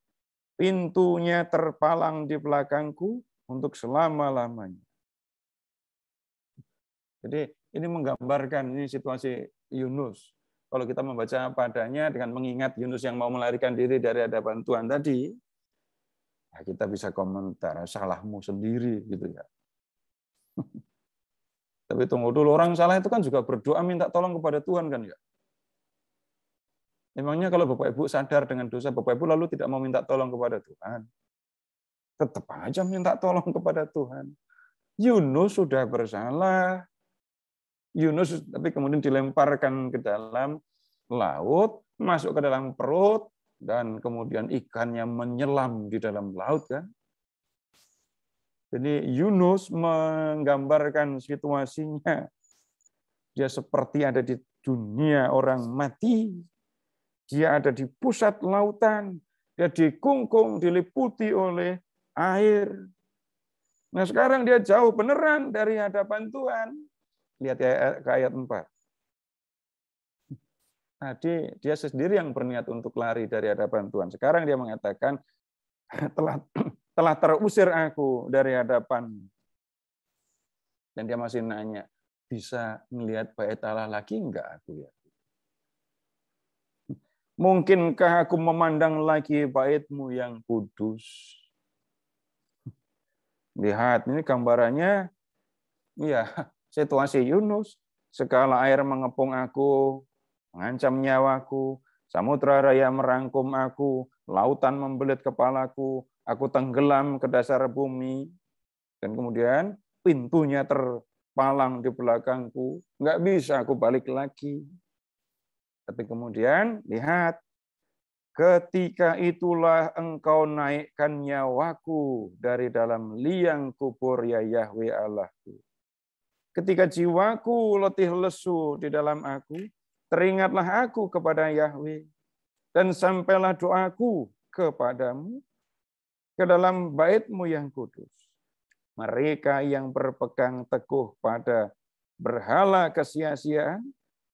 Pintunya terpalang di belakangku untuk selama-lamanya. Jadi ini menggambarkan ini situasi Yunus. Kalau kita membaca padanya dengan mengingat Yunus yang mau melarikan diri dari hadapan Tuhan tadi, ya kita bisa komentar, salahmu sendiri gitu ya. Tapi tunggu dulu, orang salah itu kan juga berdoa minta tolong kepada Tuhan kan ya. Memangnya kalau Bapak Ibu sadar dengan dosa Bapak Ibu lalu tidak mau minta tolong kepada Tuhan? Tetap aja minta tolong kepada Tuhan. Yunus sudah bersalah. Yunus tapi kemudian dilemparkan ke dalam laut, masuk ke dalam perut, dan kemudian ikannya menyelam di dalam laut kan. Jadi Yunus menggambarkan situasinya. Dia seperti ada di dunia orang mati. Dia ada di pusat lautan. Dia dikungkung, diliputi oleh air. Nah sekarang dia jauh beneran dari hadapan Tuhan. Lihat ke ayat 4. Tadi dia sendiri yang berniat untuk lari dari hadapan Tuhan. Sekarang dia mengatakan, telah terusir aku dari hadapan. Dan dia masih nanya, bisa melihat bait Allah lagi enggak aku ya? Mungkinkah aku memandang lagi bait-Mu yang kudus? Lihat, ini gambarannya, ya, situasi Yunus. Segala air mengepung aku, mengancam nyawaku, samudra raya merangkum aku, lautan membelit kepalaku, aku tenggelam ke dasar bumi. Dan kemudian pintunya terpalang di belakangku, nggak bisa aku balik lagi. Tapi kemudian lihat, ketika itulah engkau naikkan nyawaku dari dalam liang kubur ya Yahweh Allahku. Ketika jiwaku letih lesu di dalam aku, teringatlah aku kepada Yahweh, dan sampailah doaku kepadamu ke dalam bait-Mu yang kudus. Mereka yang berpegang teguh pada berhala kesia-siaan,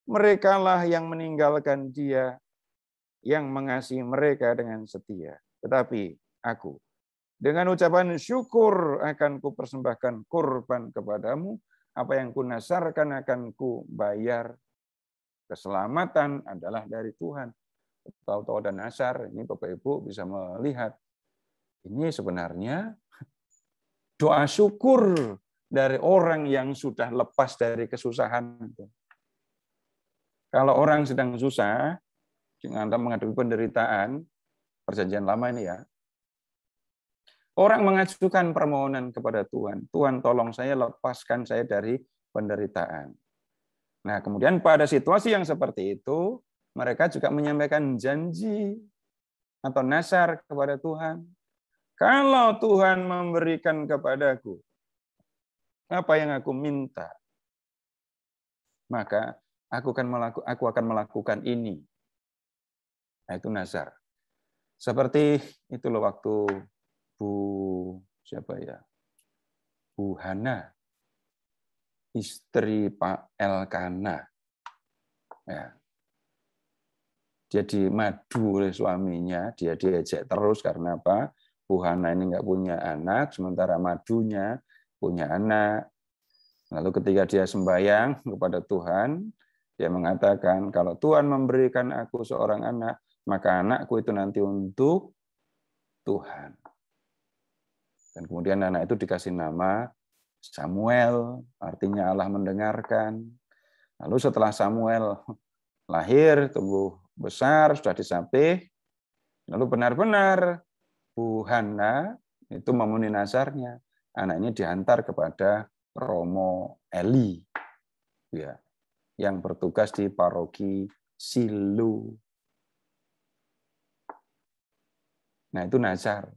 merekalah yang meninggalkan Dia yang mengasihi mereka dengan setia. Tetapi aku, dengan ucapan syukur akan kupersembahkan kurban kepadamu, apa yang kunasarkan akan kubayar. Keselamatan adalah dari Tuhan. Tahu-tahu dan nasar, ini Bapak Ibu bisa melihat. Ini sebenarnya doa syukur dari orang yang sudah lepas dari kesusahan. Kalau orang sedang susah, dengan menghadapi penderitaan, perjanjian lama ini ya, orang mengajukan permohonan kepada Tuhan. Tuhan tolong saya, lepaskan saya dari penderitaan. Nah, kemudian pada situasi yang seperti itu, mereka juga menyampaikan janji atau nasar kepada Tuhan. Kalau Tuhan memberikan kepadaku apa yang aku minta, maka aku akan melakukan ini. Nah, itu nasar. Seperti itu loh waktu Bu Hana, istri Pak Elkana. Ya. Dia dimadu oleh suaminya, dia diejek terus karena apa? Bu Hana ini nggak punya anak, sementara madunya punya anak. Lalu ketika dia sembahyang kepada Tuhan, dia mengatakan, kalau Tuhan memberikan aku seorang anak, maka anakku itu nanti untuk Tuhan. Dan kemudian anak itu dikasih nama Samuel, artinya Allah mendengarkan. Lalu setelah Samuel lahir, tumbuh besar, sudah disapih, lalu benar-benar Bu Hana itu memenuhi nazarnya. Anak ini diantar kepada Romo Eli, ya, yang bertugas di paroki Silo. Nah, itu nazar.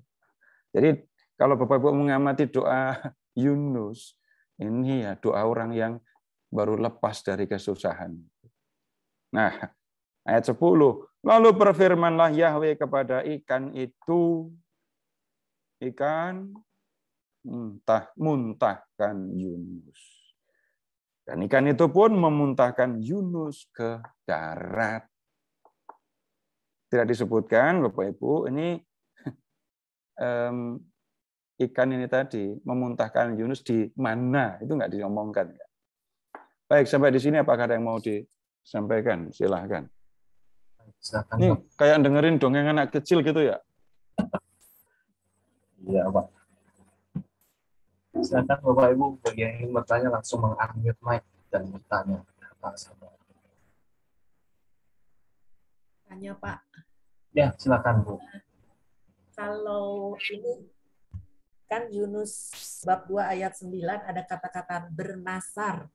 Jadi kalau Bapak Ibu mengamati doa Yunus, ini ya doa orang yang baru lepas dari kesusahan. Nah, ayat 10, lalu berfirmanlah Yahweh kepada ikan itu, ikan muntahkan Yunus. Dan ikan itu pun memuntahkan Yunus ke darat. Tidak disebutkan, Bapak Ibu, ini ikan ini tadi memuntahkan Yunus di mana, itu nggak diomongkan. Baik, sampai di sini apakah ada yang mau disampaikan? Silahkan. Silakan, Nih, Pak. kayak dengerin dongeng anak kecil gitu ya? Iya, Pak. Silakan Bapak Ibu bagi yang ingin bertanya langsung meng-unmute mic dan bertanya. Tanya Pak, Ya, silakan Bu. kalau ini kan Yunus bab 2 ayat 9 ada kata-kata bernasar.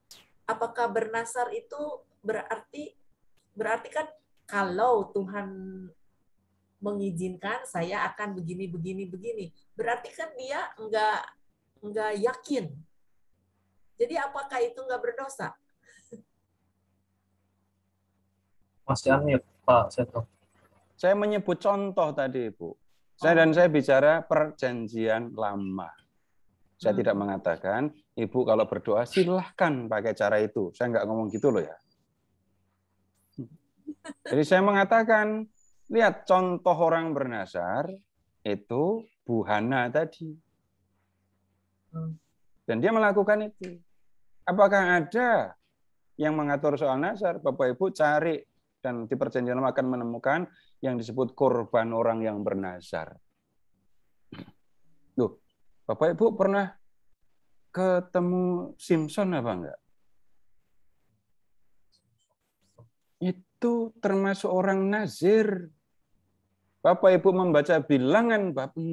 Apakah bernasar itu berarti kan kalau Tuhan mengizinkan saya akan begini. Berarti kan dia enggak yakin. Jadi apakah itu enggak berdosa? Masih unmute, Pak Seto. Saya menyebut contoh tadi, Bu. Saya bicara perjanjian lama. Saya tidak mengatakan, Ibu kalau berdoa silahkan pakai cara itu. Saya nggak ngomong gitu loh ya. Jadi saya mengatakan, lihat contoh orang bernasar itu Bu Hana tadi. Dan dia melakukan itu. Apakah ada yang mengatur soal nazar? Bapak Ibu cari dan di Perjanjian Lama akan menemukan yang disebut korban orang yang bernazar. Loh, Bapak Ibu pernah ketemu Simpson apa enggak? Itu termasuk orang nazir. Bapak Ibu membaca Bilangan bab 6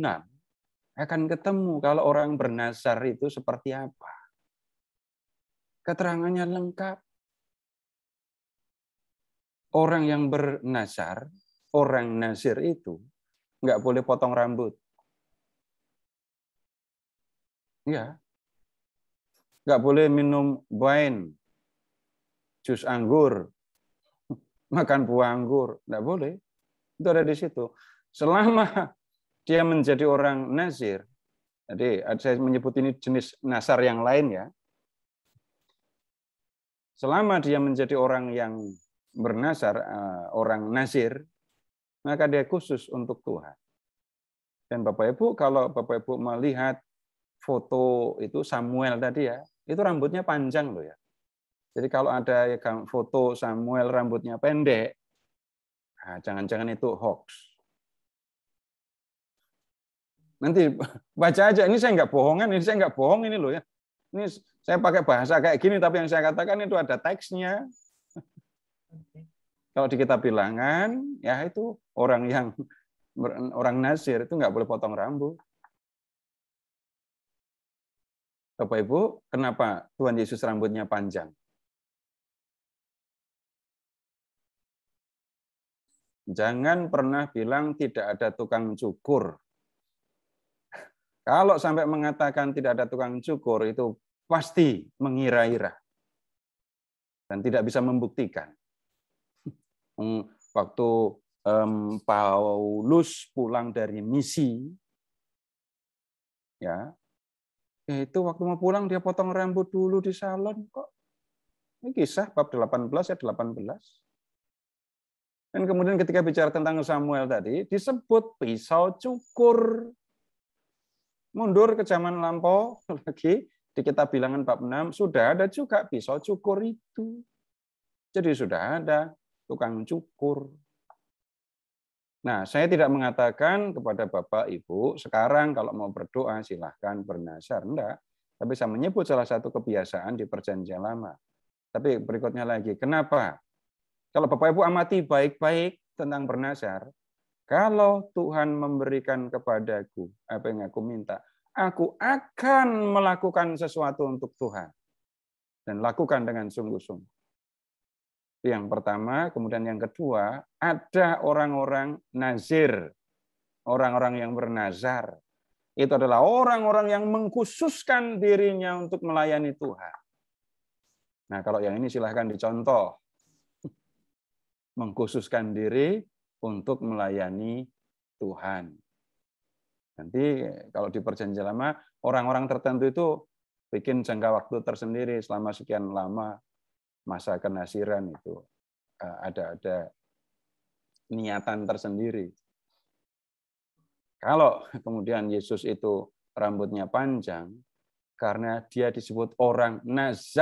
akan ketemu kalau orang bernazar itu seperti apa. Keterangannya lengkap. Orang yang bernazar, orang nazir itu nggak boleh potong rambut. Ya, nggak boleh minum wine, jus anggur, makan buah anggur, nggak boleh. Itu ada di situ. Selama dia menjadi orang nazir, jadi saya menyebut ini jenis nazar yang lain ya. Selama dia menjadi orang yang bernazar, orang nazir, maka dia khusus untuk Tuhan. Dan Bapak Ibu, kalau Bapak Ibu melihat foto itu Samuel tadi ya, itu rambutnya panjang loh ya. Jadi kalau ada foto Samuel rambutnya pendek, nah, jangan-jangan itu hoax. Nanti baca aja, ini saya nggak bohongan, ini saya nggak bohong ini loh ya. Ini saya pakai bahasa kayak gini, tapi yang saya katakan itu ada teksnya. Kalau di kitab Bilangan, ya itu orang nazir itu nggak boleh potong rambut. Bapak Ibu, kenapa Tuhan Yesus rambutnya panjang? Jangan pernah bilang tidak ada tukang cukur. Kalau sampai mengatakan tidak ada tukang cukur, itu pasti mengira-ira. Dan tidak bisa membuktikan. Waktu Paulus pulang dari misi, ya, itu waktu mau pulang dia potong rambut dulu di salon kok. Ini kisah bab 18 ya 18. Dan kemudian ketika bicara tentang Samuel tadi, disebut pisau cukur. Mundur ke zaman lampau lagi, di kitab Bilangan bab 6, sudah ada juga pisau cukur itu. Jadi sudah ada tukang cukur. Nah, saya tidak mengatakan kepada Bapak Ibu, sekarang kalau mau berdoa silahkan bernazar. Enggak. Tapi saya menyebut salah satu kebiasaan di Perjanjian Lama. Tapi berikutnya lagi, kenapa? Kalau Bapak Ibu amati baik-baik tentang bernazar, kalau Tuhan memberikan kepadaku apa yang aku minta, aku akan melakukan sesuatu untuk Tuhan. Dan lakukan dengan sungguh-sungguh. Yang pertama, kemudian yang kedua, ada orang-orang nazir, orang-orang yang bernazar. Itu adalah orang-orang yang mengkhususkan dirinya untuk melayani Tuhan. Nah, kalau yang ini silahkan dicontoh. Mengkhususkan diri untuk melayani Tuhan. Nanti kalau di Perjanjian Lama, orang-orang tertentu itu bikin jangka waktu tersendiri selama sekian lama. Masa kenasiran itu ada niatan tersendiri. Kalau kemudian Yesus itu rambutnya panjang, karena dia disebut orang Nazaret.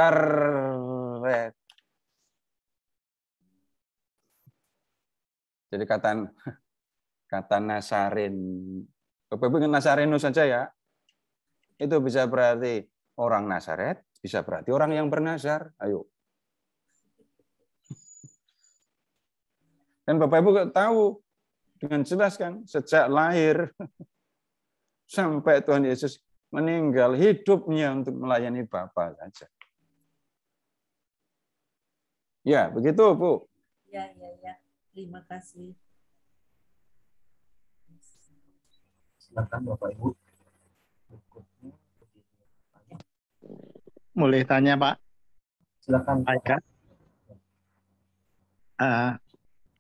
Jadi kata Nasarin, Bapak Ibu ingat Nasarenus saja ya, itu bisa berarti orang Nazaret, bisa berarti orang yang bernazar. Ayo. Dan Bapak Ibu tahu dengan jelas kan, sejak lahir sampai Tuhan Yesus meninggal, hidupnya untuk melayani Bapa saja. Ya, begitu Bu. Ya. Terima kasih. Silakan Bapak Ibu. Boleh tanya Pak? Silakan. Baik, Kak.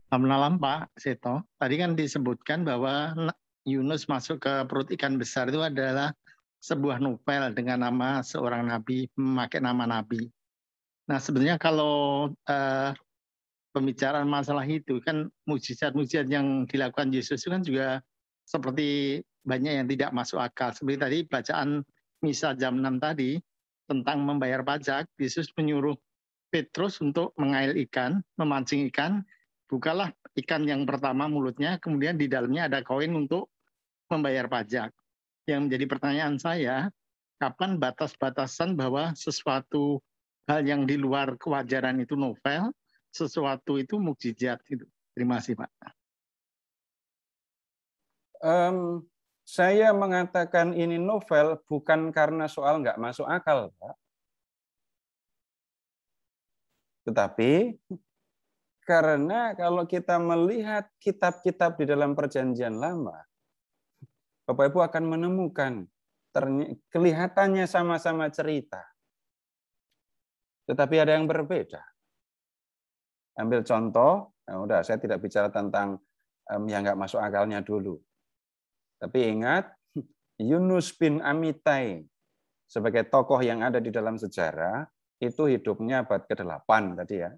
Malam Pak Seto, tadi kan disebutkan bahwa Yunus masuk ke perut ikan besar itu adalah sebuah novel dengan nama seorang nabi, memakai nama nabi. Nah sebenarnya kalau pembicaraan masalah itu kan mujizat-mujizat yang dilakukan Yesus itu kan juga seperti banyak yang tidak masuk akal. Seperti tadi bacaan misa jam 6 tadi tentang membayar pajak, Yesus menyuruh Petrus untuk mengail ikan, memancing ikan, bukalah ikan yang pertama mulutnya, kemudian di dalamnya ada koin untuk membayar pajak. Yang menjadi pertanyaan saya, kapan batas-batasan bahwa sesuatu hal yang di luar kewajaran itu novel, sesuatu itu mukjizat itu. Terima kasih, Pak. Saya mengatakan ini novel bukan karena soal nggak masuk akal, Pak. Tetapi karena kalau kita melihat kitab-kitab di dalam Perjanjian Lama, Bapak Ibu akan menemukan kelihatannya sama-sama cerita. Tetapi ada yang berbeda. Ambil contoh, udah saya tidak bicara tentang yang nggak masuk akalnya dulu. Tapi ingat, Yunus bin Amittai sebagai tokoh yang ada di dalam sejarah, itu hidupnya abad ke-8 tadi ya.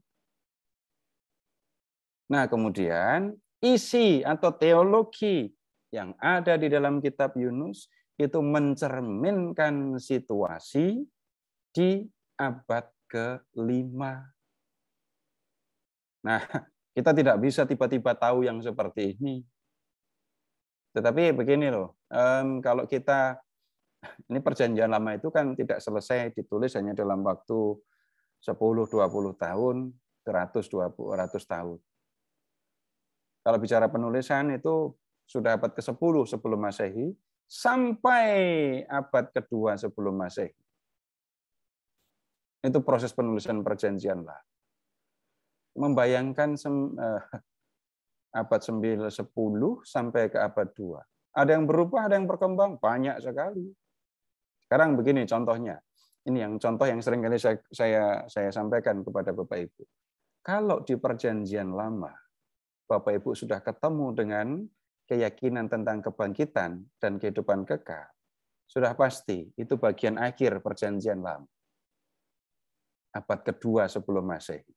Nah, kemudian isi atau teologi yang ada di dalam kitab Yunus itu mencerminkan situasi di abad ke-5. Nah, kita tidak bisa tiba-tiba tahu yang seperti ini. Tetapi begini loh, kalau kita, ini Perjanjian Lama itu kan tidak selesai ditulis hanya dalam waktu 10-20 tahun, 100 tahun. Kalau bicara penulisan itu sudah abad ke-10 sebelum Masehi sampai abad ke-2 sebelum Masehi. Itu proses penulisan Perjanjian Lama. Membayangkan abad 9-10 sampai ke abad 2. Ada yang berubah, ada yang berkembang, banyak sekali. Sekarang begini contohnya. Ini yang contoh yang sering kali saya sampaikan kepada Bapak Ibu. Kalau di Perjanjian Lama Bapak Ibu sudah ketemu dengan keyakinan tentang kebangkitan dan kehidupan kekal, sudah pasti itu bagian akhir Perjanjian Lama. Abad ke-2 sebelum Masehi.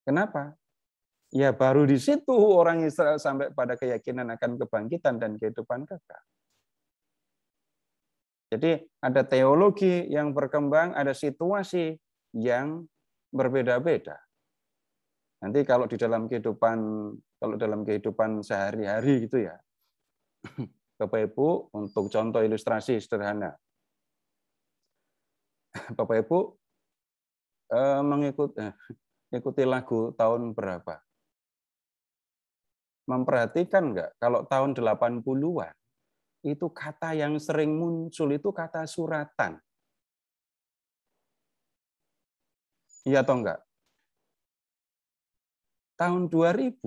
Kenapa? Ya baru di situ orang Israel sampai pada keyakinan akan kebangkitan dan kehidupan kekal. Jadi ada teologi yang berkembang, ada situasi yang berbeda-beda. Nanti kalau dalam kehidupan sehari-hari gitu ya, Bapak Ibu untuk contoh ilustrasi sederhana, Bapak Ibu mengikuti lagu tahun berapa? Memperhatikan nggak kalau tahun 80-an itu kata yang sering muncul itu kata suratan. Iya atau enggak? Tahun 2000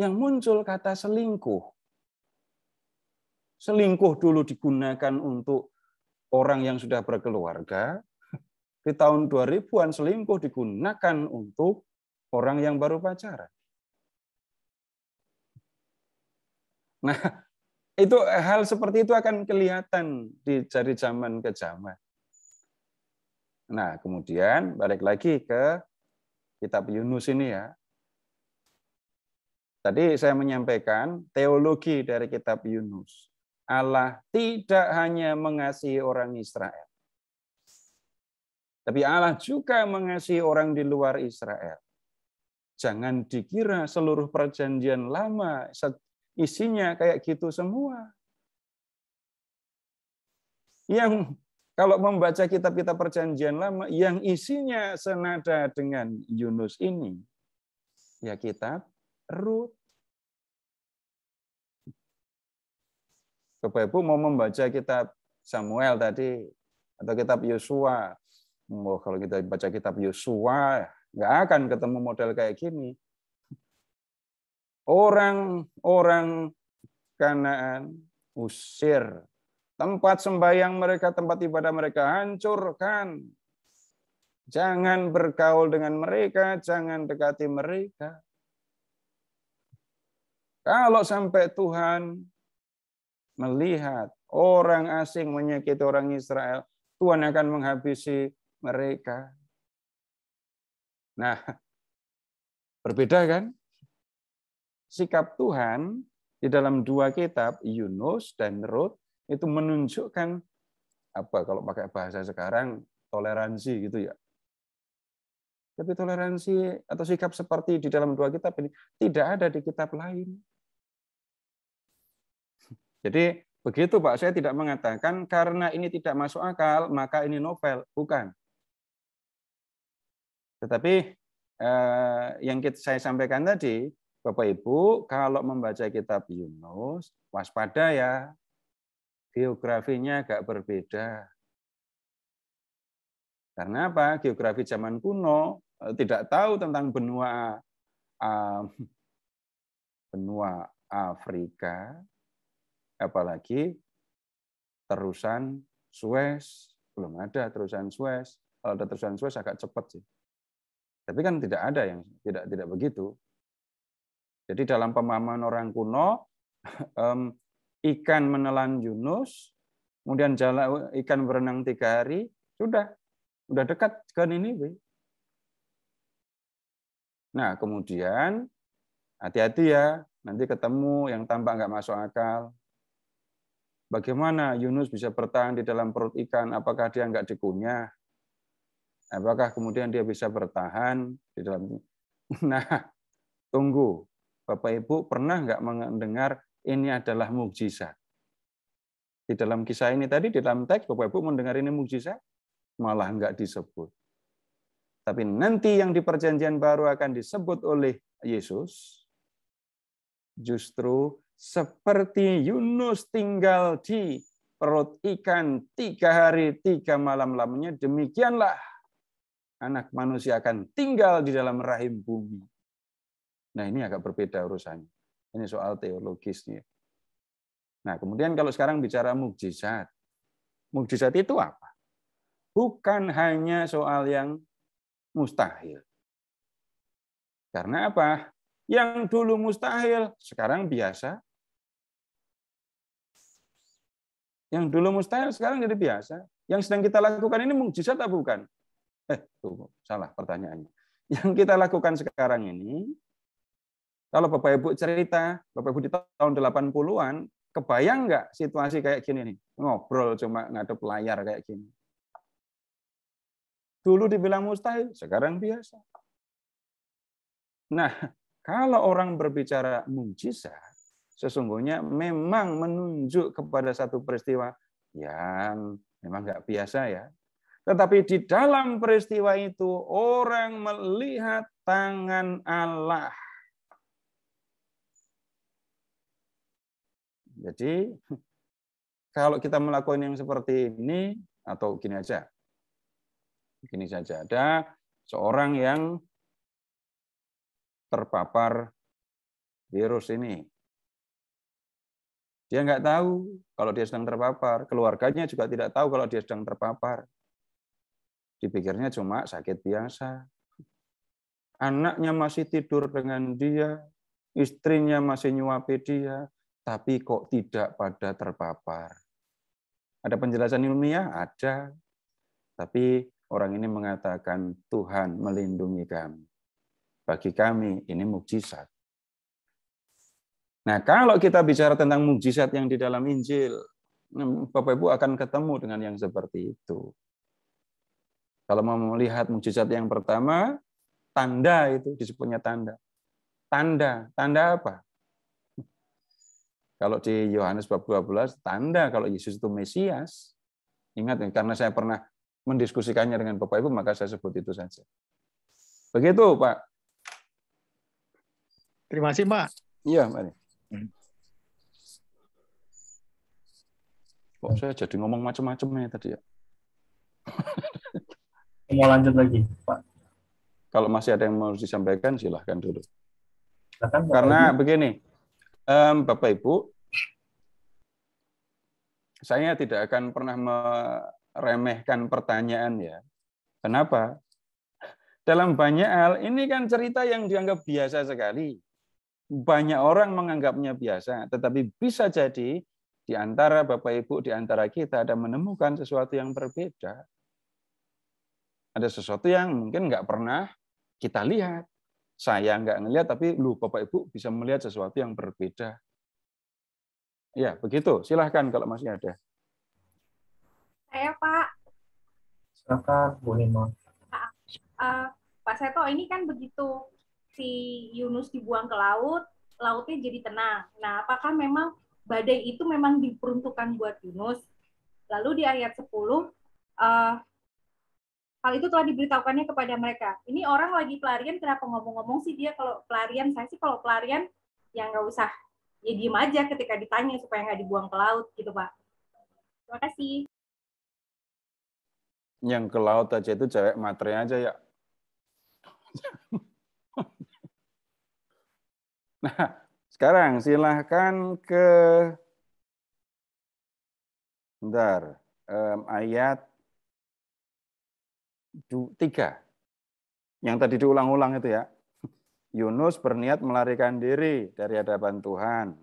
yang muncul kata selingkuh. Selingkuh dulu digunakan untuk orang yang sudah berkeluarga. Di tahun 2000-an selingkuh digunakan untuk orang yang baru pacaran. Nah, itu hal seperti itu akan kelihatan dari zaman ke zaman. Nah, kemudian balik lagi ke kitab Yunus ini ya. Tadi saya menyampaikan teologi dari kitab Yunus. Allah tidak hanya mengasihi orang Israel. Tapi Allah juga mengasihi orang di luar Israel. Jangan dikira seluruh Perjanjian Lama isinya kayak gitu semua. Yang kalau membaca kitab-kitab Perjanjian Lama yang isinya senada dengan Yunus ini, ya kitab Rut. Bapak Ibu mau membaca kitab Samuel tadi atau kitab Yosua, kalau kita baca kitab Yosua nggak akan ketemu model kayak gini. Orang Kanaan usir tempat sembahyang mereka, tempat ibadah mereka hancurkan. Jangan bergaul dengan mereka, jangan dekati mereka. Kalau sampai Tuhan melihat orang asing menyakiti orang Israel, Tuhan akan menghabisi mereka. Nah, berbeda kan? Sikap Tuhan Di dalam dua kitab, Yunus dan Rut, itu menunjukkan apa kalau pakai bahasa sekarang toleransi gitu ya. Tapi toleransi atau sikap seperti di dalam dua kitab ini tidak ada di kitab lain. Jadi begitu Pak, saya tidak mengatakan karena ini tidak masuk akal maka ini novel, bukan. Tetapi yang saya sampaikan tadi, Bapak Ibu, kalau membaca kitab Yunus, waspada ya, geografinya agak berbeda. Karena apa? Geografi zaman kuno tidak tahu tentang benua Afrika, apalagi terusan Suez. Belum ada terusan Suez. Kalau ada terusan Suez agak cepat sih. Tapi kan tidak ada yang tidak begitu. Jadi dalam pemahaman orang kuno, ikan menelan Yunus, kemudian ikan berenang 3 hari, sudah dekat ke Niniwe. Nah, kemudian hati-hati ya, nanti ketemu yang tampak nggak masuk akal. Bagaimana Yunus bisa bertahan di dalam perut ikan? Apakah dia nggak dikunyah? Apakah kemudian dia bisa bertahan di dalam? Nah, tunggu. Bapak Ibu pernah nggak mendengar ini adalah mukjizat? Di dalam kisah ini tadi, di dalam teks, Bapak Ibu mendengar ini mukjizat? Malah nggak disebut. Tapi nanti yang di perjanjian baru akan disebut oleh Yesus, justru seperti Yunus tinggal di perut ikan 3 hari 3 malam lamanya, demikianlah Anak Manusia akan tinggal di dalam rahim bumi. Nah, ini agak berbeda urusannya. Ini soal teologisnya. Nah, kemudian kalau sekarang bicara mukjizat. Mukjizat itu apa? Bukan hanya soal yang mustahil. Karena apa? Yang dulu mustahil, sekarang biasa. Yang dulu mustahil, sekarang jadi biasa. Yang sedang kita lakukan ini mukjizat atau bukan? Salah pertanyaannya. Yang kita lakukan sekarang ini, kalau Bapak Ibu cerita, Bapak Ibu di tahun 80-an, kebayang nggak situasi kayak gini nih? Ngobrol cuma ngadep layar kayak gini. Dulu dibilang mustahil, sekarang biasa. Nah, kalau orang berbicara mukjizat, sesungguhnya memang menunjuk kepada satu peristiwa yang memang nggak biasa ya. Tetapi di dalam peristiwa itu orang melihat tangan Allah. Jadi kalau kita melakukan yang seperti ini, atau gini saja, ada seorang yang terpapar virus ini. Dia nggak tahu kalau dia sedang terpapar, keluarganya juga tidak tahu kalau dia sedang terpapar. Dipikirnya cuma sakit biasa. Anaknya masih tidur dengan dia, istrinya masih nyuapi dia, tapi kok tidak pada terpapar. Ada penjelasan ilmiah? Ada. Tapi orang ini mengatakan Tuhan melindungi kami. Bagi kami ini mukjizat. Nah, kalau kita bicara tentang mukjizat yang di dalam Injil, Bapak Ibu akan ketemu dengan yang seperti itu. Kalau mau melihat mukjizat yang pertama, tanda itu disebutnya tanda. Tanda apa? Kalau di Yohanes bab 12, tanda kalau Yesus itu Mesias. Ingat, karena saya pernah mendiskusikannya dengan Bapak Ibu, maka saya sebut itu saja. Begitu, Pak. Terima kasih, Pak. Iya, Pak. Kok saya jadi ngomong macam-macam ya tadi ya? Mau lanjut lagi, Pak? Kalau masih ada yang mau disampaikan, silahkan dulu. Silakan, Bapak Karena Ibu. begini, Bapak Ibu, saya tidak akan pernah meremehkan pertanyaan ya. Kenapa? Dalam banyak hal, ini kan cerita yang dianggap biasa sekali. Banyak orang menganggapnya biasa, tetapi bisa jadi di antara Bapak Ibu, di antara kita ada menemukan sesuatu yang berbeda. Ada sesuatu yang mungkin nggak pernah kita lihat. Saya nggak ngelihat, tapi Bapak Ibu bisa melihat sesuatu yang berbeda. Ya, begitu. Silahkan kalau masih ada. Saya Pak, Silakan Bu Nino. Pak Seto, ini kan begitu si Yunus dibuang ke laut, lautnya jadi tenang. Nah, apakah memang badai itu memang diperuntukkan buat Yunus? Lalu di ayat 10, hal itu telah diberitahukannya kepada mereka. Ini orang lagi pelarian, kenapa ngomong-ngomong sih dia kalau pelarian? Saya sih kalau pelarian, ya nggak usah, ya diem aja ketika ditanya supaya nggak dibuang ke laut gitu Pak. Terima kasih. Yang ke laut aja itu cewek matre aja ya. Nah, sekarang silahkan ke ayat 3. Yang tadi diulang-ulang itu ya. Yunus berniat melarikan diri dari hadapan Tuhan.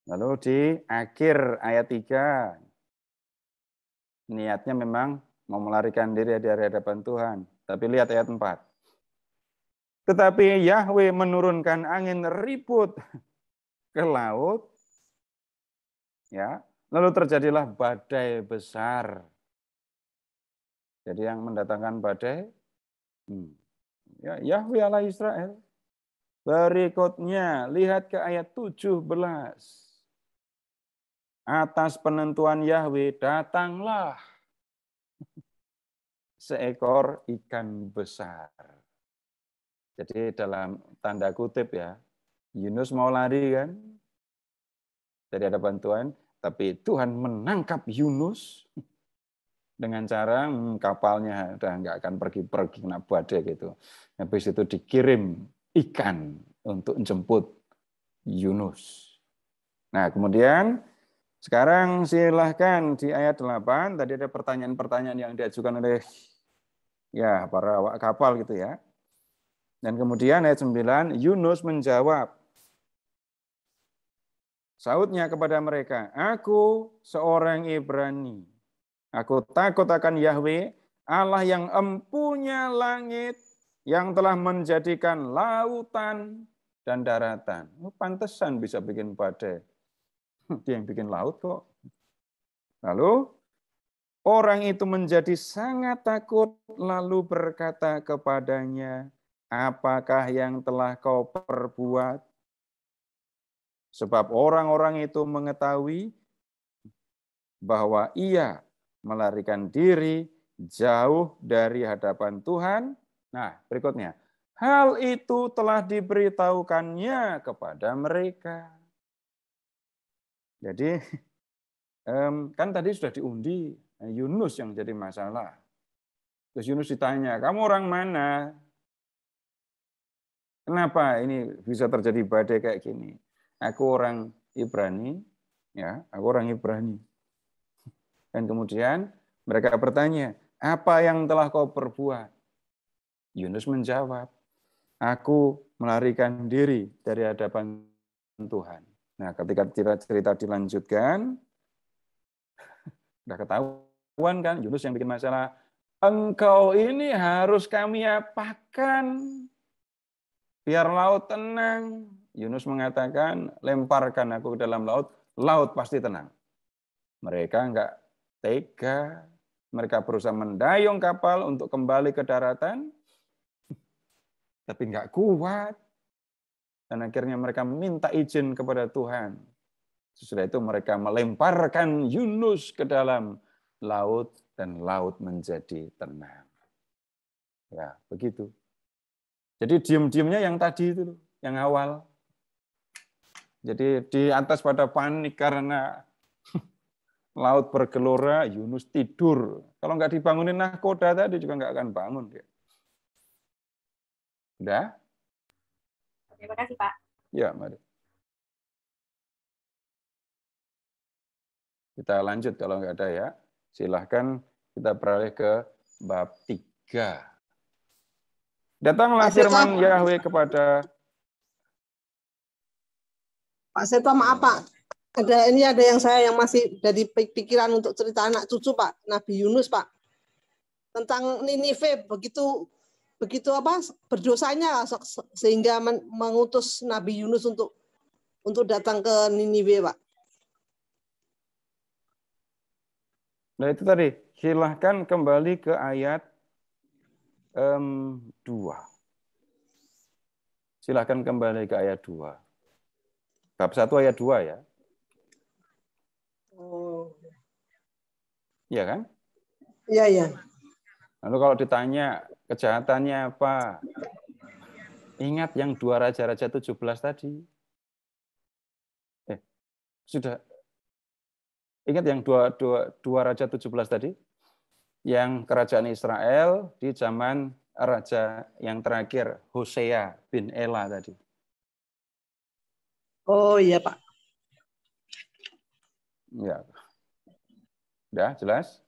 Lalu di akhir ayat 3, niatnya memang mau melarikan diri dari hadapan Tuhan. Tapi lihat ayat 4. Tetapi Yahweh menurunkan angin ribut ke laut, ya. Lalu terjadilah badai besar. Jadi yang mendatangkan badai, ya, Yahweh Allah Israel. Berikutnya, lihat ke ayat 17. Atas penentuan Yahweh datanglah seekor ikan besar. Jadi dalam tanda kutip ya, Yunus mau lari kan dari hadapan Tuhan, tapi Tuhan menangkap Yunus dengan cara kapalnya udah nggak akan pergi-pergi kena badai gitu. Habis itu dikirim ikan untuk menjemput Yunus. Nah, kemudian sekarang silahkan di ayat 8, tadi ada pertanyaan-pertanyaan yang diajukan oleh ya para awak kapal gitu ya. Dan kemudian ayat 9, Yunus menjawab. Sautnya kepada mereka, aku seorang Ibrani. Aku takut akan Yahweh, Allah yang empunya langit, yang telah menjadikan lautan dan daratan. Pantesan bisa bikin badai. Dia yang bikin laut kok. Lalu orang itu menjadi sangat takut, lalu berkata kepadanya, apakah yang telah kau perbuat? Sebab orang-orang itu mengetahui bahwa ia melarikan diri jauh dari hadapan Tuhan. Nah, berikutnya. Hal itu telah diberitahukannya kepada mereka. Jadi, kan tadi sudah diundi, Yunus yang jadi masalah. Terus Yunus ditanya, kamu orang mana? Kenapa ini bisa terjadi badai kayak gini? Aku orang Ibrani, ya, aku orang Ibrani. Dan kemudian mereka bertanya, apa yang telah kau perbuat? Yunus menjawab, aku melarikan diri dari hadapan Tuhan. Nah, ketika cerita dilanjutkan, udah ketahuan kan, Yunus yang bikin masalah. Engkau ini harus kami apakan? Biar laut tenang. Yunus mengatakan, lemparkan aku ke dalam laut, laut pasti tenang. Mereka enggak tega, mereka berusaha mendayung kapal untuk kembali ke daratan, tapi enggak kuat. Dan akhirnya mereka minta izin kepada Tuhan. Sesudah itu mereka melemparkan Yunus ke dalam laut, dan laut menjadi tenang. Ya, begitu. Jadi diem-diemnya yang tadi itu, yang awal. Jadi di atas pada panik karena laut bergelora, Yunus tidur. Kalau nggak dibangunin nahkoda tadi juga nggak akan bangun. Udah? Terima kasih, Pak. Ya, mari. Kita lanjut kalau nggak ada ya. Silahkan kita beralih ke bab 3. Datanglah firman Yahweh kepada Pak Seto, maaf Pak. Ada yang saya yang masih dari pikiran untuk cerita anak cucu Pak, Nabi Yunus Pak. Tentang Ninive begitu berdosanya sehingga mengutus Nabi Yunus untuk datang ke Ninive Pak. Nah itu tadi, silahkan kembali ke ayat 2. Silahkan kembali ke ayat 2. Bab 1 ayat 2 ya. Oh. Iya kan? Iya, iya. Lalu kalau ditanya kejahatannya apa? Ingat yang 2 Raja-Raja 17 tadi. Sudah ingat yang 2 Raja 17 tadi? Yang kerajaan Israel di zaman raja yang terakhir, Hosea bin Ela tadi. Oh iya Pak. Ya. Udah jelas?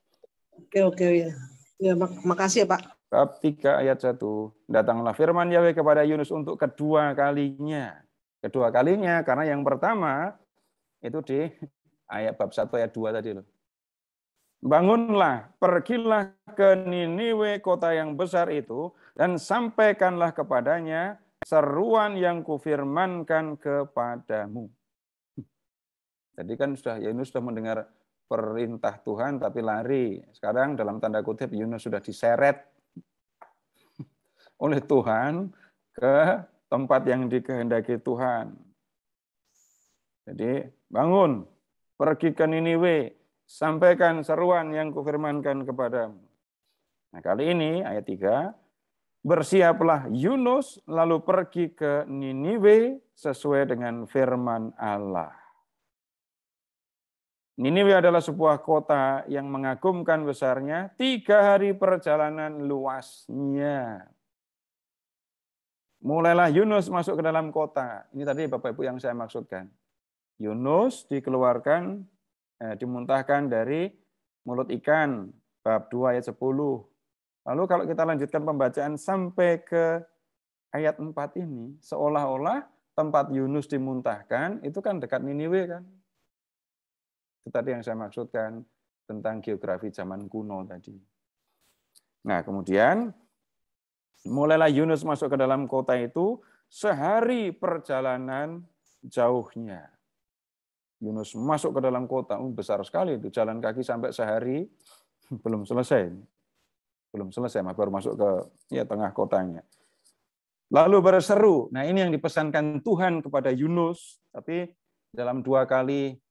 Oke ya. Ya makasih ya Pak. Bab 3 ayat 1. Datanglah firman Yahweh kepada Yunus untuk kedua kalinya. Kedua kalinya karena yang pertama itu di ayat bab 1 ayat 2 tadi loh. Bangunlah, pergilah ke Niniwe, kota yang besar itu, dan sampaikanlah kepadanya seruan yang kufirmankan kepadamu. Jadi kan Yunus sudah mendengar perintah Tuhan tapi lari. Sekarang dalam tanda kutip Yunus sudah diseret oleh Tuhan ke tempat yang dikehendaki Tuhan. Jadi bangun, pergi ke Niniwe, sampaikan seruan yang kufirmankan kepadamu. Nah kali ini ayat 3, bersiaplah Yunus lalu pergi ke Niniwe sesuai dengan firman Allah. Niniwe adalah sebuah kota yang mengagumkan besarnya, 3 hari perjalanan luasnya. Mulailah Yunus masuk ke dalam kota. Ini tadi Bapak Ibu yang saya maksudkan. Yunus dikeluarkan, dimuntahkan dari mulut ikan, bab 2 ayat 10. Lalu kalau kita lanjutkan pembacaan sampai ke ayat 4 ini, seolah-olah tempat Yunus dimuntahkan, itu kan dekat Niniwe kan. Itu tadi yang saya maksudkan tentang geografi zaman kuno tadi. Nah kemudian, mulailah Yunus masuk ke dalam kota itu, sehari perjalanan jauhnya. Yunus masuk ke dalam kota, besar sekali itu, jalan kaki sampai sehari, belum selesai. Baru masuk ke tengah kotanya. Lalu berseru, nah ini yang dipesankan Tuhan kepada Yunus, tapi dalam 2 kali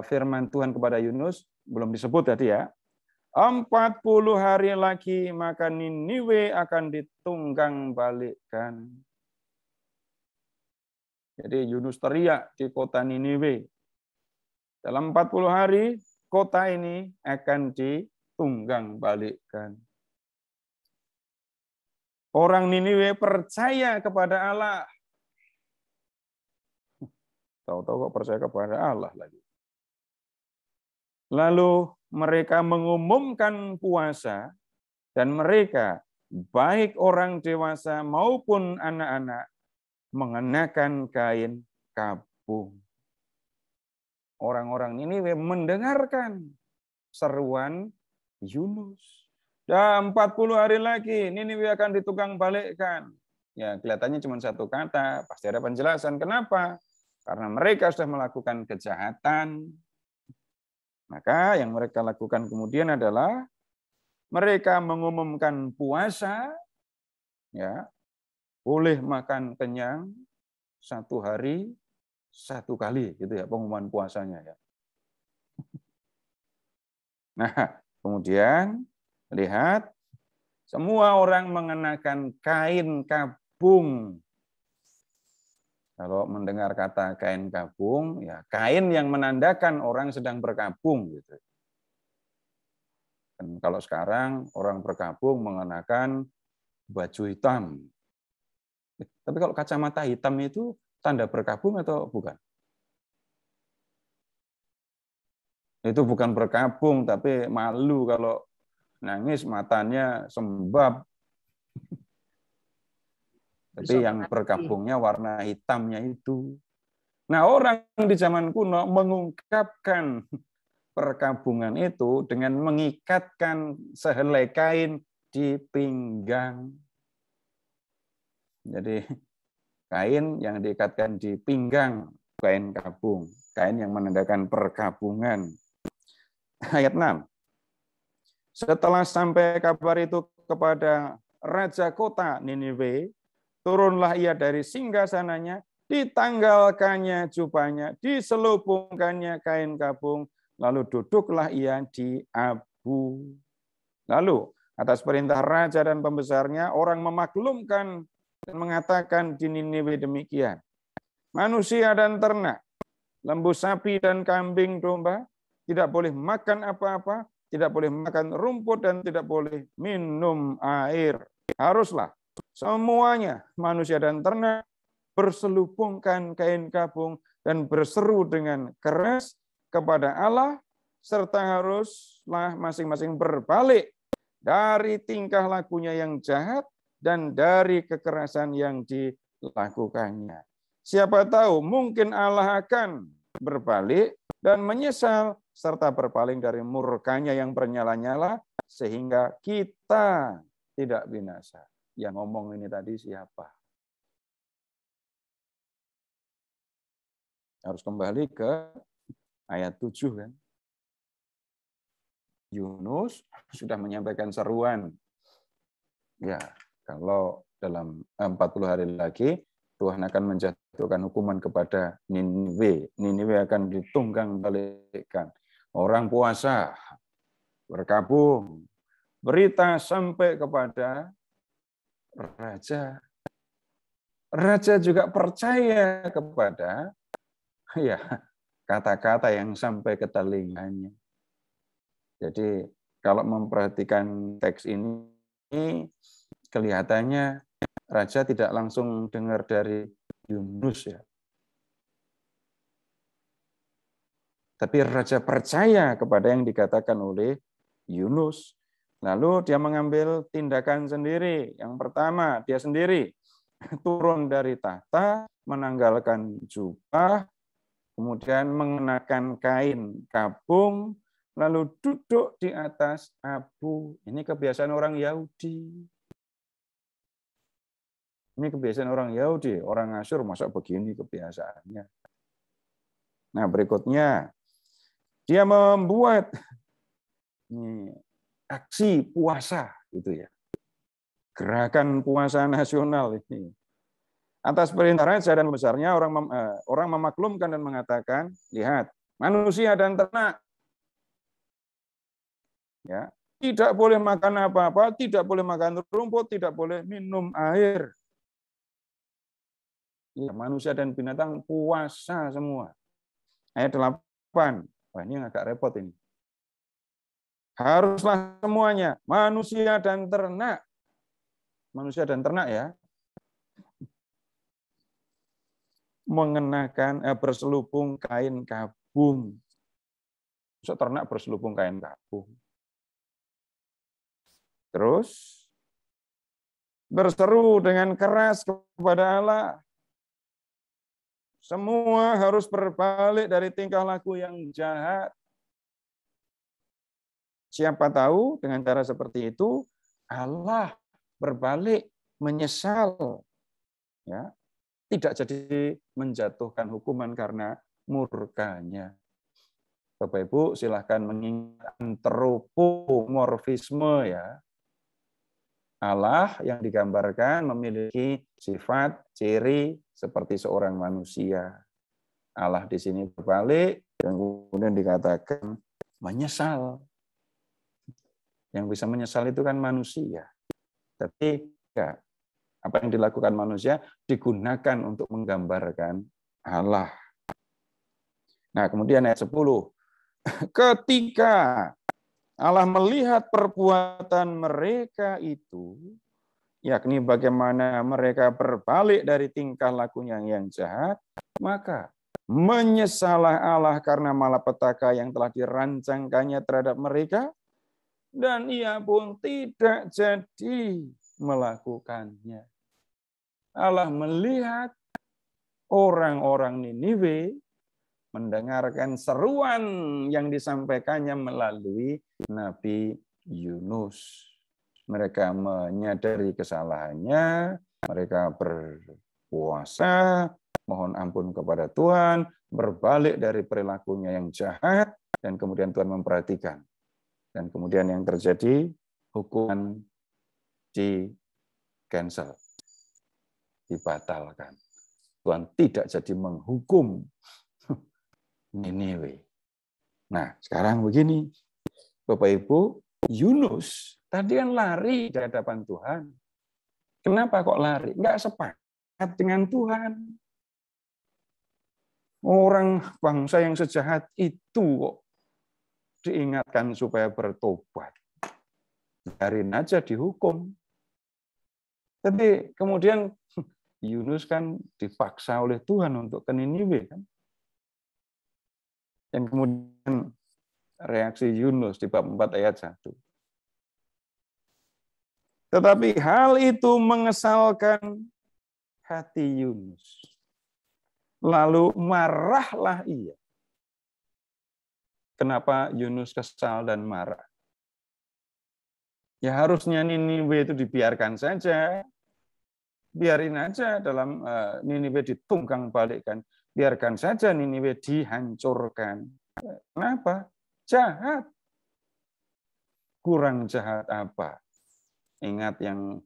firman Tuhan kepada Yunus, belum disebut tadi ya, 40 hari lagi maka Niniwe akan ditunggang balikkan. Jadi Yunus teriak di kota Niniwe, dalam 40 hari, kota ini akan ditunggang balikkan. Orang Niniwe percaya kepada Allah. Tahu-tahu kok percaya kepada Allah lagi. Lalu mereka mengumumkan puasa, dan mereka, baik orang dewasa maupun anak-anak, mengenakan kain kabung. Orang-orang Niniwe mendengarkan seruan Yunus. Dan 40 hari lagi Niniwe akan ditunggang balikkan. Ya, kelihatannya cuma satu kata, pasti ada penjelasan. Kenapa? Karena mereka sudah melakukan kejahatan. Maka yang mereka lakukan kemudian adalah mereka mengumumkan puasa, ya, boleh makan kenyang 1 hari 1 kali, gitu ya pengumuman puasanya ya. Nah, kemudian lihat semua orang mengenakan kain kabung. Kalau mendengar kata kain kabung, ya kain yang menandakan orang sedang berkabung gitu. Dan kalau sekarang orang berkabung mengenakan baju hitam. Tapi kalau kacamata hitam itu tanda berkabung atau bukan? Itu bukan berkabung, tapi malu kalau nangis matanya sembab. Tapi yang berkabungnya warna hitamnya itu. Nah, orang di zaman kuno mengungkapkan perkabungan itu dengan mengikatkan sehelai kain di pinggang. Jadi kain yang diikatkan di pinggang, kain kabung, kain yang menandakan perkabungan. Ayat 6. Setelah sampai kabar itu kepada raja kota Niniwe, turunlah ia dari singgasananya, ditanggalkannya jubahnya, diselubungkannya kain kabung, lalu duduklah ia di abu. Lalu atas perintah raja dan pembesarnya, orang memaklumkan dan mengatakan di Niniwe demikian. Manusia dan ternak, lembu sapi dan kambing domba, tidak boleh makan apa-apa, tidak boleh makan rumput dan tidak boleh minum air. Haruslah semuanya, manusia dan ternak, berselubungkan kain kabung dan berseru dengan keras kepada Allah, serta haruslah masing-masing berbalik dari tingkah lakunya yang jahat dan dari kekerasan yang dilakukannya. Siapa tahu mungkin Allah akan berbalik dan menyesal serta berpaling dari murkanya yang bernyala-nyala sehingga kita tidak binasa. Yang ngomong ini tadi siapa? Harus kembali ke ayat 7 kan. Yunus sudah menyampaikan seruan. Ya, kalau dalam 40 hari lagi Tuhan akan menjatuhkan hukuman kepada Niniwe. Niniwe akan ditunggang balikkan. Orang puasa, berkabung. Berita sampai kepada raja. Raja juga percaya kepada ya kata-kata yang sampai ke telinganya. Jadi kalau memperhatikan teks ini kelihatannya raja tidak langsung dengar dari Yunus ya. Tapi raja percaya kepada yang dikatakan oleh Yunus. Lalu dia mengambil tindakan sendiri. Yang pertama, dia sendiri turun dari tahta, menanggalkan jubah, kemudian mengenakan kain kabung, lalu duduk di atas abu. Ini kebiasaan orang Yahudi. Ini kebiasaan orang Yahudi, orang Asyur masa begini kebiasaannya. Nah, berikutnya dia membuat aksi puasa gitu ya. Gerakan puasa nasional ini. Atas perintah raja dan besarnya orang memaklumkan dan mengatakan, lihat, manusia dan ternak ya, tidak boleh makan apa-apa, tidak boleh makan rumput, tidak boleh minum air. Ya, manusia dan binatang puasa semua. Ayat 8. Wah, ini agak repot ini. Haruslah semuanya, manusia dan ternak. Manusia dan ternak ya. Mengenakan berselubung kain kabung. Maksud ternak berselubung kain kabung. Terus berseru dengan keras kepada Allah. Semua harus berbalik dari tingkah laku yang jahat. Siapa tahu dengan cara seperti itu Allah berbalik menyesal, ya, tidak jadi menjatuhkan hukuman karena murkanya. Bapak Ibu silahkan mengingat antropomorfisme ya. Allah yang digambarkan memiliki sifat, ciri seperti seorang manusia. Allah di sini berbalik dan kemudian dikatakan menyesal. Yang bisa menyesal itu kan manusia. Tapi ya, apa yang dilakukan manusia digunakan untuk menggambarkan Allah. Nah, kemudian ayat 10. Ketika Allah melihat perbuatan mereka itu, yakni bagaimana mereka berbalik dari tingkah lakunya yang jahat, maka menyesalah Allah karena malapetaka yang telah dirancangkannya terhadap mereka, dan ia pun tidak jadi melakukannya. Allah melihat orang-orang Niniwe mendengarkan seruan yang disampaikannya melalui Nabi Yunus. Mereka menyadari kesalahannya, mereka berpuasa, mohon ampun kepada Tuhan, berbalik dari perilakunya yang jahat, dan kemudian Tuhan memperhatikan. Dan kemudian yang terjadi, hukuman di cancel, dibatalkan. Tuhan tidak jadi menghukum Niniwe. Nah, sekarang begini, Bapak Ibu, Yunus tadi kan lari di hadapan Tuhan. Kenapa kok lari? Enggak sepakat dengan Tuhan. Orang bangsa yang sejahat itu kok diingatkan supaya bertobat. Biarin aja dihukum. Tapi kemudian Yunus kan dipaksa oleh Tuhan untuk ke Niniwe kan. Dan kemudian reaksi Yunus di bab 4 ayat 1. Tetapi hal itu mengesalkan hati Yunus. Lalu marahlah ia. Kenapa Yunus kesal dan marah? Ya harusnya Niniwe itu dibiarkan saja. Biarin aja dalam Niniwe ditunggang balikkan. Biarkan saja Niniwe dihancurkan. Kenapa? Jahat. Kurang jahat apa? Ingat yang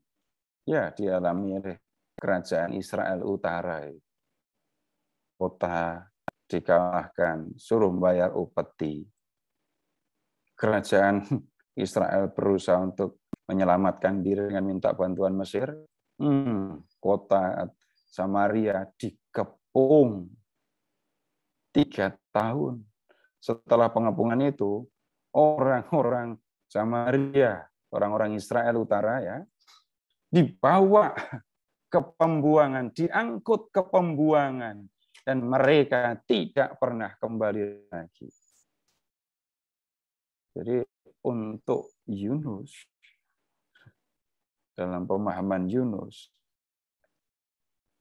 ya dialami oleh kerajaan Israel Utara. Kota dikalahkan, suruh bayar upeti. Kerajaan Israel berusaha untuk menyelamatkan diri dengan minta bantuan Mesir. Kota Samaria dikepung 3 tahun. Setelah pengepungan itu, orang-orang Samaria, orang-orang Israel Utara ya, dibawa ke pembuangan, diangkut ke pembuangan, dan mereka tidak pernah kembali lagi. Jadi untuk Yunus, dalam pemahaman Yunus,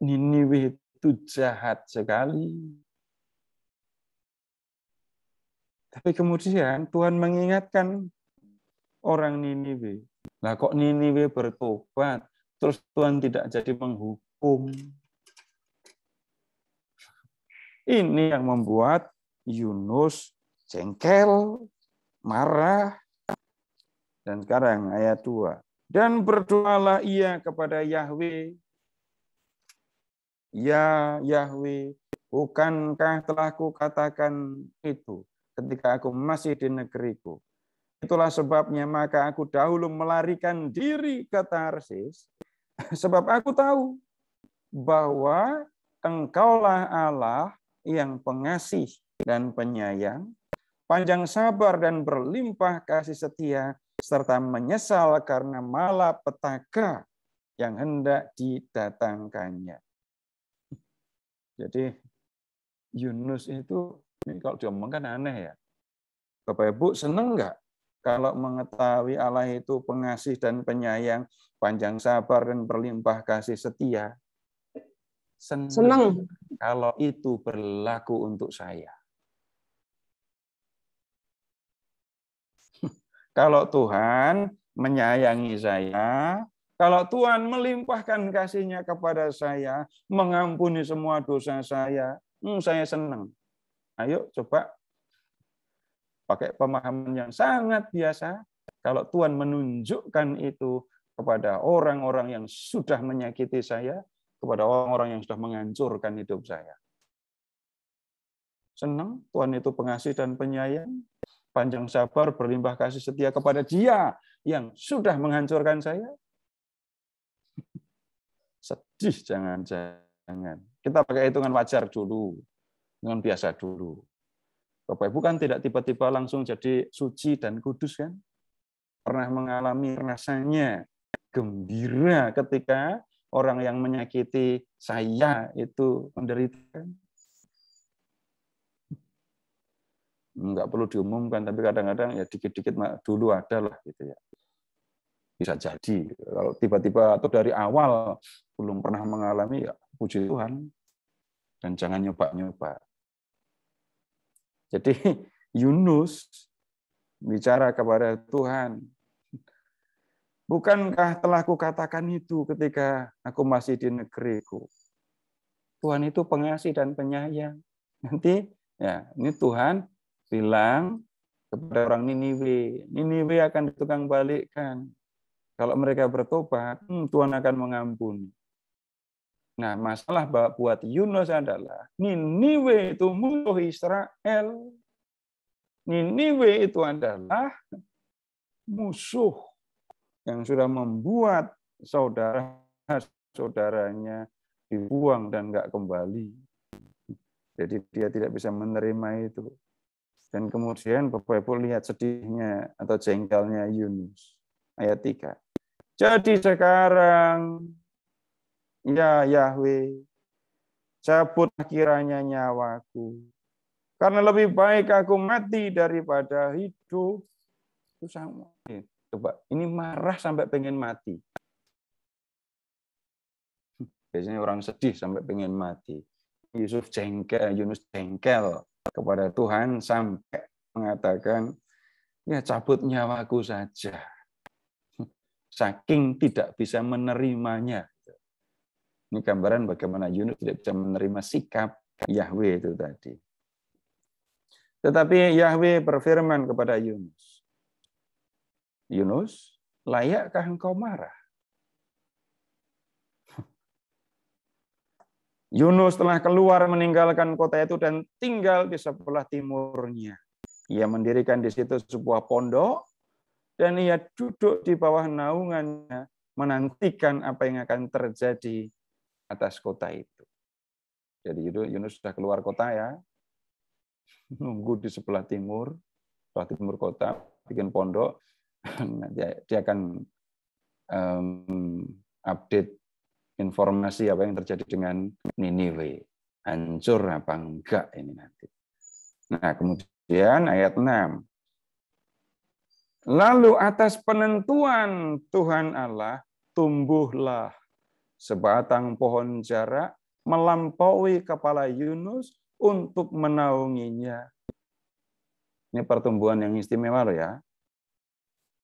Niniwe itu jahat sekali. Tapi kemudian Tuhan mengingatkan orang Niniwe. Lah kok Niniwe bertobat, terus Tuhan tidak jadi menghukum. Ini yang membuat Yunus jengkel, marah. Dan sekarang ayat 2. Dan berdoalah ia kepada Yahweh. Ya Yahweh, bukankah telah kukatakan itu ketika aku masih di negeriku? Itulah sebabnya maka aku dahulu melarikan diri ke Tarsis, sebab aku tahu bahwa Engkaulah Allah yang pengasih dan penyayang, panjang sabar dan berlimpah kasih setia, serta menyesal karena malapetaka yang hendak didatangkannya. Jadi Yunus itu, ini kalau diomongkan aneh ya. Bapak Ibu senang nggak kalau mengetahui Allah itu pengasih dan penyayang, panjang sabar dan berlimpah kasih setia? Senang. Kalau itu berlaku untuk saya. Kalau Tuhan menyayangi saya, kalau Tuhan melimpahkan kasih-Nya kepada saya, mengampuni semua dosa saya senang. Ayo coba pakai pemahaman yang sangat biasa. Kalau Tuhan menunjukkan itu kepada orang-orang yang sudah menyakiti saya, kepada orang-orang yang sudah menghancurkan hidup saya. Senang, Tuhan itu pengasih dan penyayang, panjang sabar, berlimpah kasih setia kepada Dia yang sudah menghancurkan saya. Sedih, jangan. Kita pakai hitungan wajar dulu, dengan biasa dulu. Bapak Ibu kan tidak tiba-tiba langsung jadi suci dan kudus kan? Pernah mengalami rasanya gembira ketika orang yang menyakiti saya itu menderita. Enggak perlu diumumkan, tapi kadang-kadang ya dikit-dikit dulu ada lah gitu ya. Bisa jadi. Kalau tiba-tiba atau dari awal belum pernah mengalami, ya puji Tuhan. Dan jangan nyoba-nyoba. Jadi Yunus bicara kepada Tuhan, bukankah telah kukatakan itu ketika aku masih di negeriku? Tuhan itu pengasih dan penyayang. Nanti ya ini Tuhan bilang kepada orang Niniwe. Niniwe akan ditukang balikkan. Kalau mereka bertobat, Tuhan akan mengampuni. Nah, masalah buat Yunus adalah Niniwe itu musuh Israel. Niniwe itu adalah musuh yang sudah membuat saudara-saudaranya dibuang dan nggak kembali. Jadi dia tidak bisa menerima itu. Dan kemudian Bapak Ibu lihat sedihnya atau jengkelnya Yunus. Ayat 3. Jadi sekarang, ya Yahweh, cabutlah kiranya nyawaku. Karena lebih baik aku mati daripada hidup. Itu sama. Coba, ini marah sampai pengen mati. Biasanya orang sedih sampai pengen mati. Yunus jengkel kepada Tuhan sampai mengatakan, ya cabut nyawaku saja. Saking tidak bisa menerimanya. Ini gambaran bagaimana Yunus tidak bisa menerima sikap Yahweh itu tadi. Tetapi Yahweh berfirman kepada Yunus, Yunus, layakkah engkau marah? Yunus telah keluar meninggalkan kota itu dan tinggal di sebelah timurnya. Ia mendirikan di situ sebuah pondok dan ia duduk di bawah naungannya menantikan apa yang akan terjadi atas kota itu. Jadi Yunus sudah keluar kota ya, nunggu di sebelah timur kota, bikin pondok, dia akan update informasi apa yang terjadi dengan Niniwe. Hancur apa enggak ini nanti. Nah, kemudian ayat 6. Lalu atas penentuan Tuhan Allah, tumbuhlah sebatang pohon jarak melampaui kepala Yunus untuk menaunginya. Ini pertumbuhan yang istimewa loh ya.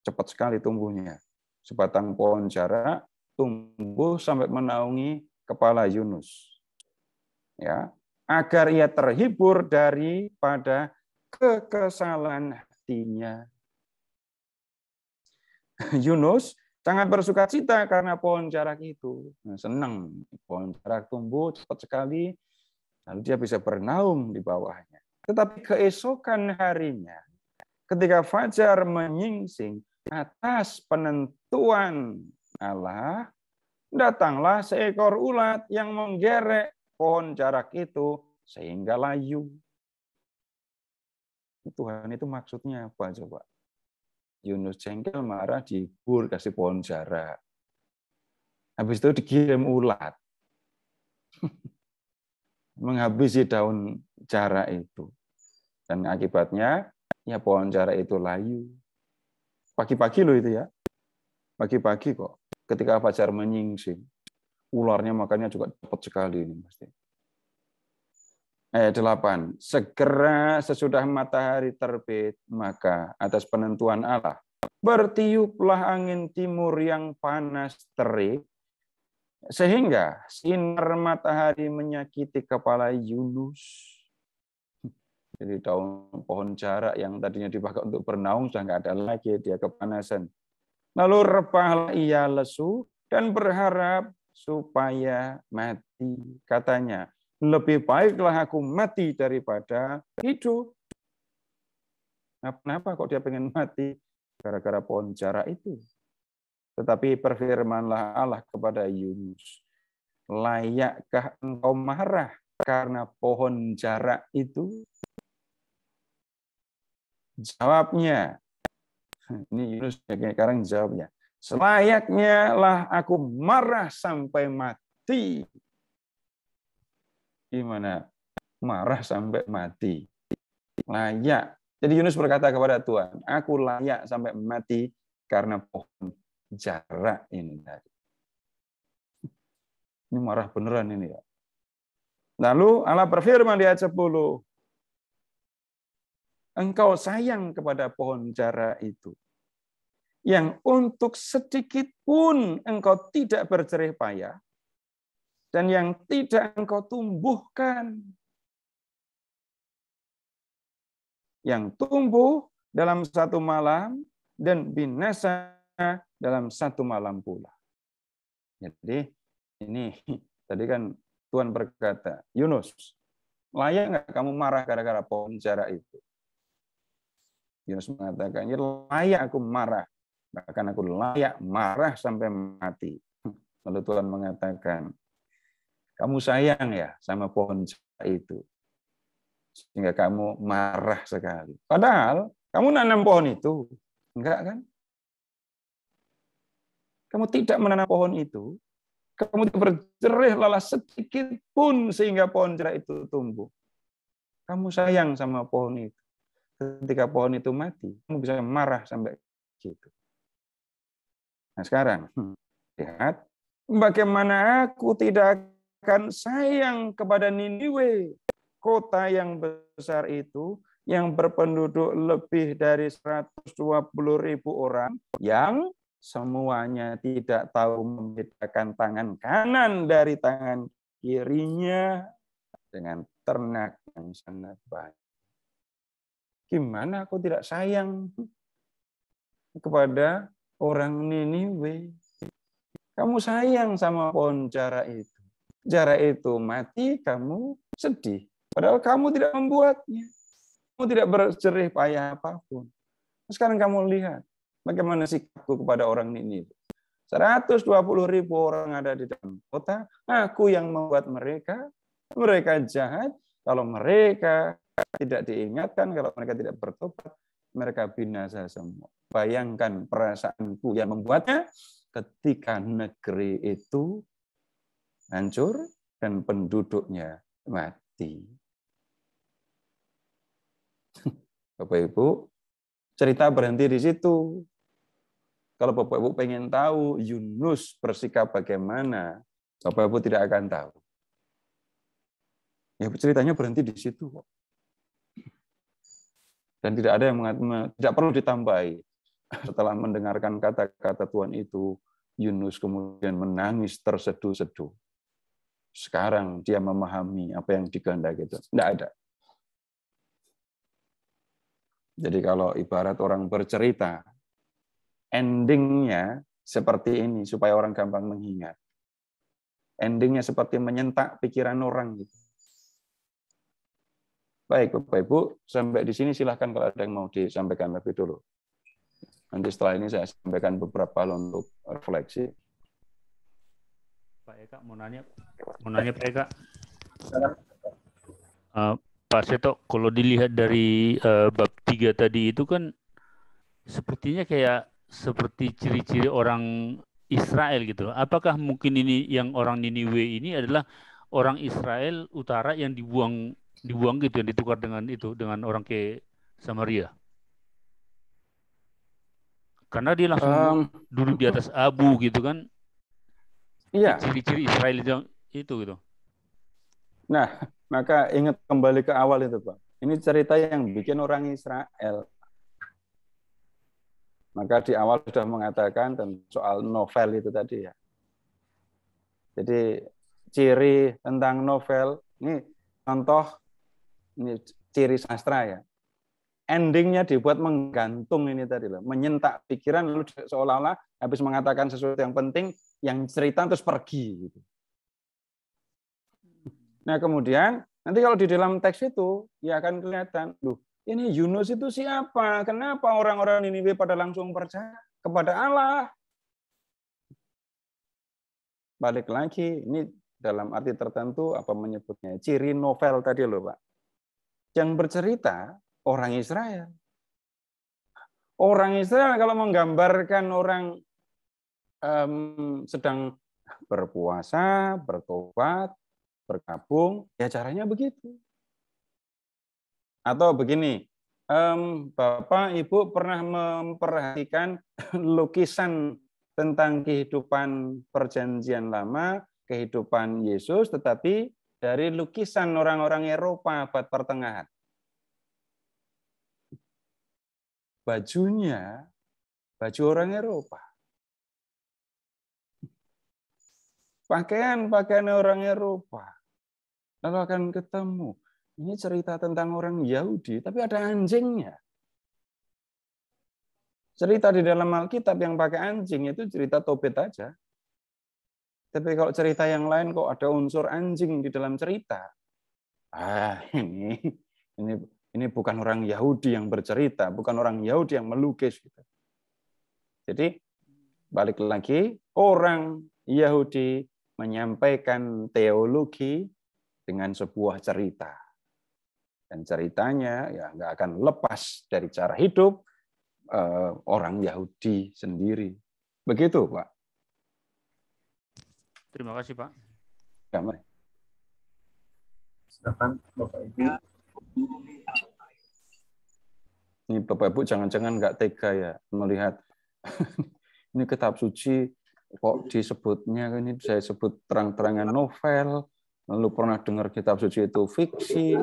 Cepat sekali tumbuhnya. Sebatang pohon jarak tumbuh sampai menaungi kepala Yunus. Ya, agar ia terhibur daripada kekesalan hatinya. Yunus sangat bersukacita karena pohon jarak itu. Senang, pohon jarak tumbuh cepat sekali, lalu dia bisa bernaung di bawahnya. Tetapi keesokan harinya, ketika fajar menyingsing atas penentuan Allah, datanglah seekor ulat yang menggerek pohon jarak itu sehingga layu. Tuhan itu maksudnya apa coba? Yunus jengkel, marah, dihibur, kasih pohon jarak. Habis itu dikirim ulat. Menghabisi daun jarak itu. Dan akibatnya, ya pohon jarak itu layu. Pagi-pagi loh itu ya. Pagi-pagi kok. Ketika fajar menyingsing. Ularnya makannya juga cepat sekali ini pasti. Ayat 8. Segera sesudah matahari terbit, maka atas penentuan Allah, bertiuplah angin timur yang panas terik, sehingga sinar matahari menyakiti kepala Yunus. Jadi daun pohon jarak yang tadinya dipakai untuk bernaung sudah nggak ada lagi, dia kepanasan. Lalu rebahlah ia lesu dan berharap supaya mati. Katanya, lebih baiklah aku mati daripada hidup. Nah, kenapa kok dia pengen mati? Gara-gara pohon jarak itu. Tetapi berfirmanlah Allah kepada Yunus, layakkah engkau marah karena pohon jarak itu? Jawabnya, ini Yunus sekarang jawabnya, selayaknya lah aku marah sampai mati. Gimana? Marah sampai mati. Layak. Jadi Yunus berkata kepada Tuhan, aku layak sampai mati karena pohon jarak ini tadi. Ini marah beneran ini ya. Lalu Allah berfirman di ayat 10, engkau sayang kepada pohon jarak itu, yang untuk sedikit pun engkau tidak berjerih payah, dan yang tidak engkau tumbuhkan. Yang tumbuh dalam satu malam dan binasa dalam satu malam pula. Jadi ini tadi kan Tuhan berkata, Yunus, layak nggak kamu marah gara-gara pohon jara itu? Yunus mengatakan, ya layak aku marah. Bahkan aku layak marah sampai mati. Lalu Tuhan mengatakan, kamu sayang ya sama pohon jara itu. Sehingga kamu marah sekali. Padahal kamu nanam pohon itu. Enggak kan? Kamu tidak menanam pohon itu. Kamu tidak berjerih lelah sedikit pun sehingga pohon jera itu tumbuh. Kamu sayang sama pohon itu. Ketika pohon itu mati, kamu bisa marah sampai gitu. Nah sekarang, lihat bagaimana aku tidak akan sayang kepada Niniwe, kota yang besar itu, yang berpenduduk lebih dari 120.000 orang, yang semuanya tidak tahu membedakan tangan kanan dari tangan kirinya dengan ternak yang sangat banyak. Gimana aku tidak sayang kepada orang Niniwe? Kamu sayang sama pohon jara itu. Jara itu mati, kamu sedih. Padahal kamu tidak membuatnya. Kamu tidak berjerih payah apapun. Sekarang kamu lihat bagaimana sikapku kepada orang Niniwe. 120.000 orang ada di dalam kota. Aku yang membuat mereka. Mereka jahat. Kalau mereka tidak diingatkan, kalau mereka tidak bertobat, mereka binasa semua. Bayangkan perasaanku yang membuatnya ketika negeri itu hancur dan penduduknya mati. Bapak Ibu, cerita berhenti di situ. Kalau Bapak Ibu pengen tahu Yunus bersikap bagaimana, Bapak Ibu tidak akan tahu. Ya ceritanya berhenti di situ kok. Dan tidak ada yang tidak perlu ditambahi. Setelah mendengarkan kata-kata Tuhan itu, Yunus kemudian menangis terseduh-seduh. Sekarang dia memahami apa yang dikehendaki itu. Tidak ada. Jadi kalau ibarat orang bercerita, endingnya seperti ini supaya orang gampang mengingat. Endingnya seperti menyentak pikiran orang gitu. Baik, Bapak Ibu, sampai di sini silahkan kalau ada yang mau disampaikan lebih dulu. Nanti setelah ini saya sampaikan beberapa hal untuk refleksi. Pak Eka mau nanya Pak Eka. Pak Seto, kalau dilihat dari bab 3 tadi itu kan sepertinya kayak seperti ciri-ciri orang Israel gitu. Apakah mungkin ini yang orang Niniwe ini adalah orang Israel utara yang dibuang gitu, yang ditukar dengan orang ke Samaria? Karena dia langsung duduk di atas abu gitu kan. Iya. Ciri-ciri Israel itu gitu. Nah, maka ingat kembali ke awal itu, Pak. Ini cerita yang bikin orang Israel. Maka di awal sudah mengatakan tentang soal novel itu tadi ya. Jadi ciri tentang novel, ini contoh, ini ciri sastra ya. Endingnya dibuat menggantung ini tadi loh, menyentak pikiran lalu seolah-olah habis mengatakan sesuatu yang penting, yang cerita terus pergi gitu. Nah, kemudian nanti kalau di dalam teks itu ya akan kelihatan, loh, ini Yunus itu siapa? Kenapa orang-orang Niniwe pada langsung percaya kepada Allah? Balik lagi, ini dalam arti tertentu apa menyebutnya? Ciri novel tadi loh, Pak. Yang bercerita orang Israel. Orang Israel kalau menggambarkan orang sedang berpuasa, bertobat, bergabung, ya caranya begitu. Atau begini, Bapak Ibu pernah memperhatikan lukisan tentang kehidupan Perjanjian Lama, kehidupan Yesus, tetapi dari lukisan orang-orang Eropa abad pertengahan. Bajunya, baju orang Eropa. Pakaian orang Eropa. Lalu akan ketemu. Ini cerita tentang orang Yahudi, tapi ada anjingnya. Cerita di dalam Alkitab yang pakai anjing itu cerita Tobit aja. Tapi kalau cerita yang lain kok ada unsur anjing di dalam cerita. Ini bukan orang Yahudi yang bercerita, bukan orang Yahudi yang melukis. Jadi balik lagi, orang Yahudi menyampaikan teologi dengan sebuah cerita. Dan ceritanya ya nggak akan lepas dari cara hidup orang Yahudi sendiri. Begitu, Pak. Terima kasih, Pak. Gambar. Silakan Bapak Ibu. Ini Bapak Ibu jangan-jangan nggak tega ya melihat ini kitab suci kok disebutnya, ini saya sebut terang-terangan novel, lalu pernah dengar kitab suci itu fiksi.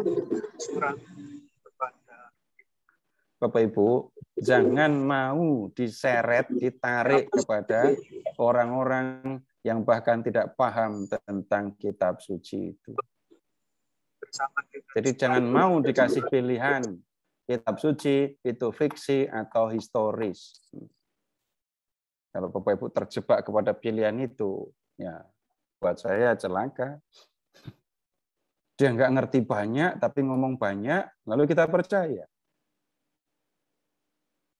Bapak Ibu, jangan mau diseret, ditarik kepada orang-orang yang bahkan tidak paham tentang kitab suci itu. Jadi jangan mau dikasih pilihan kitab suci itu fiksi atau historis. Kalau Bapak Ibu terjebak kepada pilihan itu, ya buat saya celaka. Dia nggak ngerti banyak, tapi ngomong banyak, lalu kita percaya.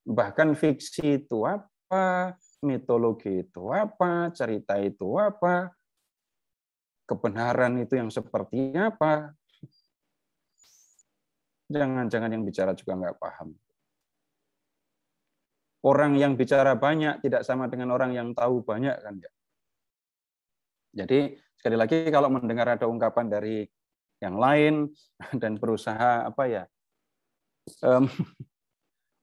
Bahkan fiksi itu apa, mitologi itu apa, cerita itu apa, kebenaran itu yang seperti apa. Jangan-jangan yang bicara juga nggak paham. Orang yang bicara banyak tidak sama dengan orang yang tahu banyak, kan ya. Jadi sekali lagi kalau mendengar ada ungkapan dari yang lain dan berusaha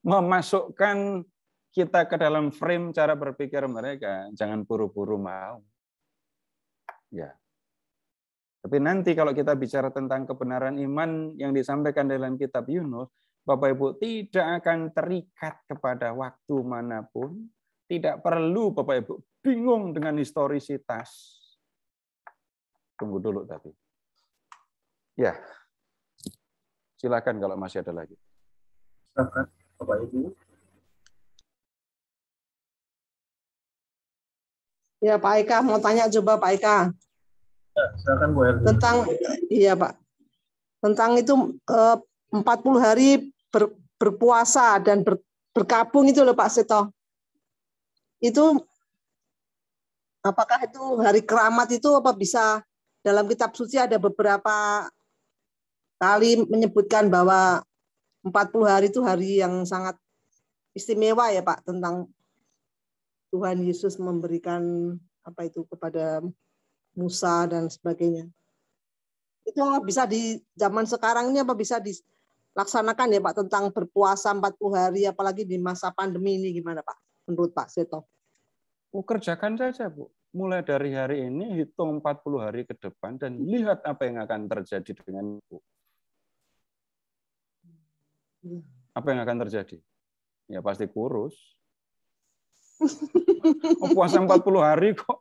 memasukkan kita ke dalam frame cara berpikir mereka, jangan buru-buru mau. Ya. Tapi nanti kalau kita bicara tentang kebenaran iman yang disampaikan dalam kitab Yunus, Bapak Ibu tidak akan terikat kepada waktu manapun, tidak perlu Bapak Ibu bingung dengan historisitas. Tunggu dulu tapi. Ya. Silakan kalau masih ada lagi. Silakan Bapak Ibu. Ya Pak Eka, mau tanya coba Pak Eka. Ya, silakan Bu Erdi. Tentang, iya Pak. Tentang itu 40 hari berpuasa dan berkabung itu loh Pak Seto. Itu apakah itu hari keramat itu apa bisa dalam kitab suci ada beberapa kali menyebutkan bahwa 40 hari itu hari yang sangat istimewa ya Pak, tentang Tuhan Yesus memberikan apa itu kepada Musa dan sebagainya. Itu bisa di zaman sekarang ini apa bisa dilaksanakan ya Pak tentang berpuasa 40 hari apalagi di masa pandemi ini gimana Pak menurut Pak Seto? Kerjakan saja Bu. Mulai dari hari ini hitung 40 hari ke depan dan lihat apa yang akan terjadi dengan Ibu. Apa yang akan terjadi? Ya pasti kurus. Puasa 40 hari kok.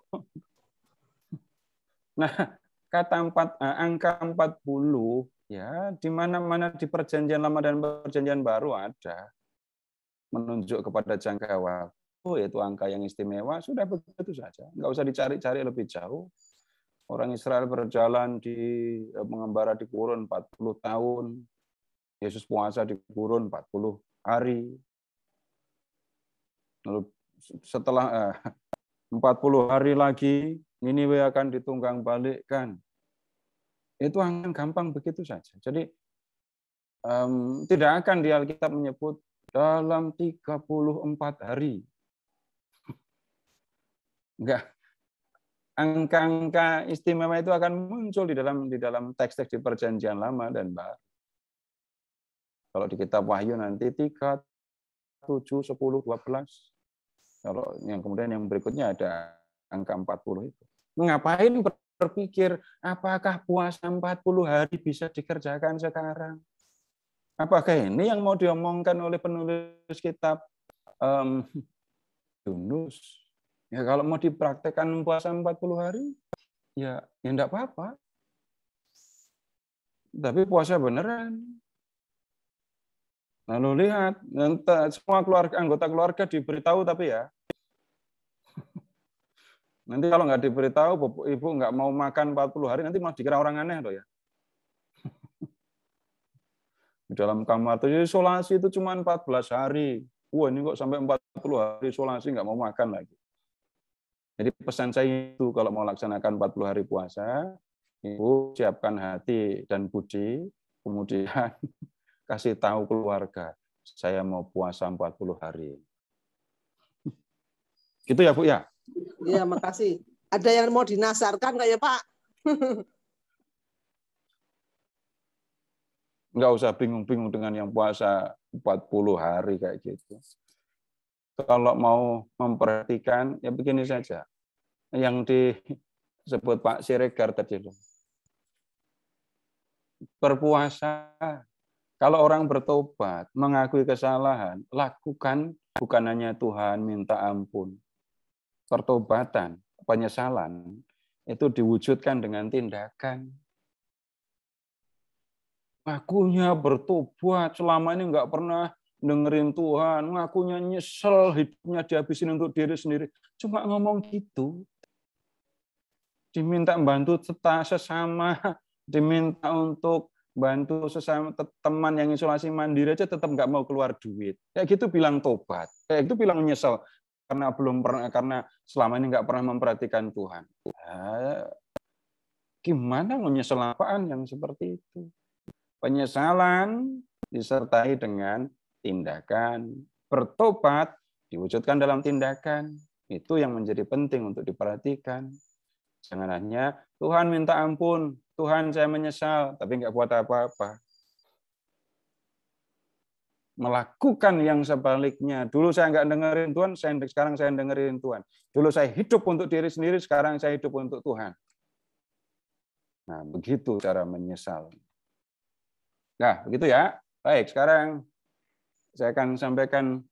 Nah, angka 40 ya di mana-mana di Perjanjian Lama dan Perjanjian Baru ada menunjuk kepada jangka waktu, yaitu angka yang istimewa, sudah begitu saja. Nggak usah dicari-cari lebih jauh. Orang Israel berjalan mengembara di gurun 40 tahun. Yesus puasa di gurun 40 hari. Lalu setelah 40 hari lagi, Niniwe akan ditunggang balikkan. Itu akan gampang begitu saja. Jadi tidak akan di Alkitab menyebut dalam 34 hari. Enggak. Angka-angka istimewa itu akan muncul di dalam teks-teks di Perjanjian Lama dan Baru. Kalau di kitab Wahyu nanti 3, 7, 10, 12. Kalau yang kemudian yang berikutnya ada angka 40 itu. Ngapain berpikir apakah puasa 40 hari bisa dikerjakan sekarang? Apakah ini yang mau diomongkan oleh penulis kitab Yunus? Ya kalau mau dipraktekkan puasa 40 hari, ya enggak apa-apa. Tapi puasa beneran. Lalu lihat, semua anggota keluarga diberitahu tapi ya. Nanti kalau nggak diberitahu, ibu nggak mau makan 40 hari, nanti malah dikira orang aneh loh ya. Di dalam kamar itu isolasi itu cuma 14 hari. Wah ini kok sampai 40 hari isolasi nggak mau makan lagi. Jadi pesan saya itu kalau mau laksanakan 40 hari puasa, ibu siapkan hati dan budi, kemudian kasih tahu keluarga, saya mau puasa 40 hari. Gitu ya Bu ya? Iya, makasih. Ada yang mau dinasarkan nggak ya Pak? Nggak usah bingung-bingung dengan yang puasa 40 hari kayak gitu. Kalau mau memperhatikan, ya begini saja. Yang disebut Pak Siregar tadi itu. Berpuasa, kalau orang bertobat, mengakui kesalahan, lakukan bukan hanya Tuhan minta ampun. Pertobatan, penyesalan, itu diwujudkan dengan tindakan. Ngakunya bertobat, selama ini nggak pernah dengerin Tuhan, ngakunya nyesel, hidupnya dihabisin untuk diri sendiri. Cuma ngomong gitu. Diminta bantu sesama, diminta untuk bantu sesama teman yang isolasi mandiri aja tetap nggak mau keluar duit. Kayak gitu bilang tobat. Kayak gitu bilang nyesel karena belum pernah, karena selama ini nggak pernah memperhatikan Tuhan. Gimana menyesal apaan yang seperti itu? Penyesalan disertai dengan tindakan. Bertobat diwujudkan dalam tindakan. Itu yang menjadi penting untuk diperhatikan. Jangan hanya Tuhan minta ampun, Tuhan saya menyesal, tapi nggak buat apa-apa. Melakukan yang sebaliknya. Dulu saya nggak dengerin Tuhan, sekarang saya dengerin Tuhan. Dulu saya hidup untuk diri sendiri, sekarang saya hidup untuk Tuhan. Nah, begitu cara menyesal. Nah, begitu ya. Baik, sekarang saya akan sampaikan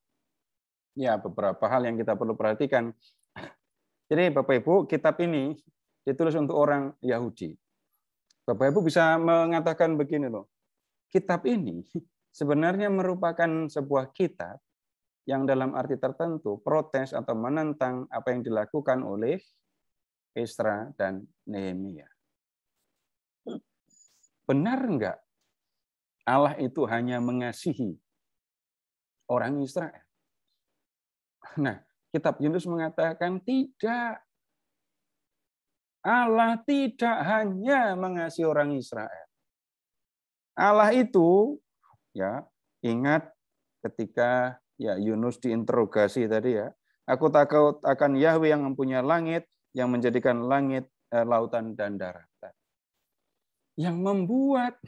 ya beberapa hal yang kita perlu perhatikan. Jadi Bapak Ibu, kitab ini ditulis untuk orang Yahudi. Bapak Ibu bisa mengatakan begini loh. Kitab ini sebenarnya merupakan sebuah kitab yang dalam arti tertentu protes atau menentang apa yang dilakukan oleh Esra dan Nehemia. Benar enggak Allah itu hanya mengasihi orang Israel? Nah, kitab Yunus mengatakan tidak. Allah tidak hanya mengasihi orang Israel. Allah itu, ya, ingat ketika ya Yunus diinterogasi tadi ya, aku takut akan Yahweh yang mempunyai langit, yang menjadikan langit, lautan dan daratan. Yang membuat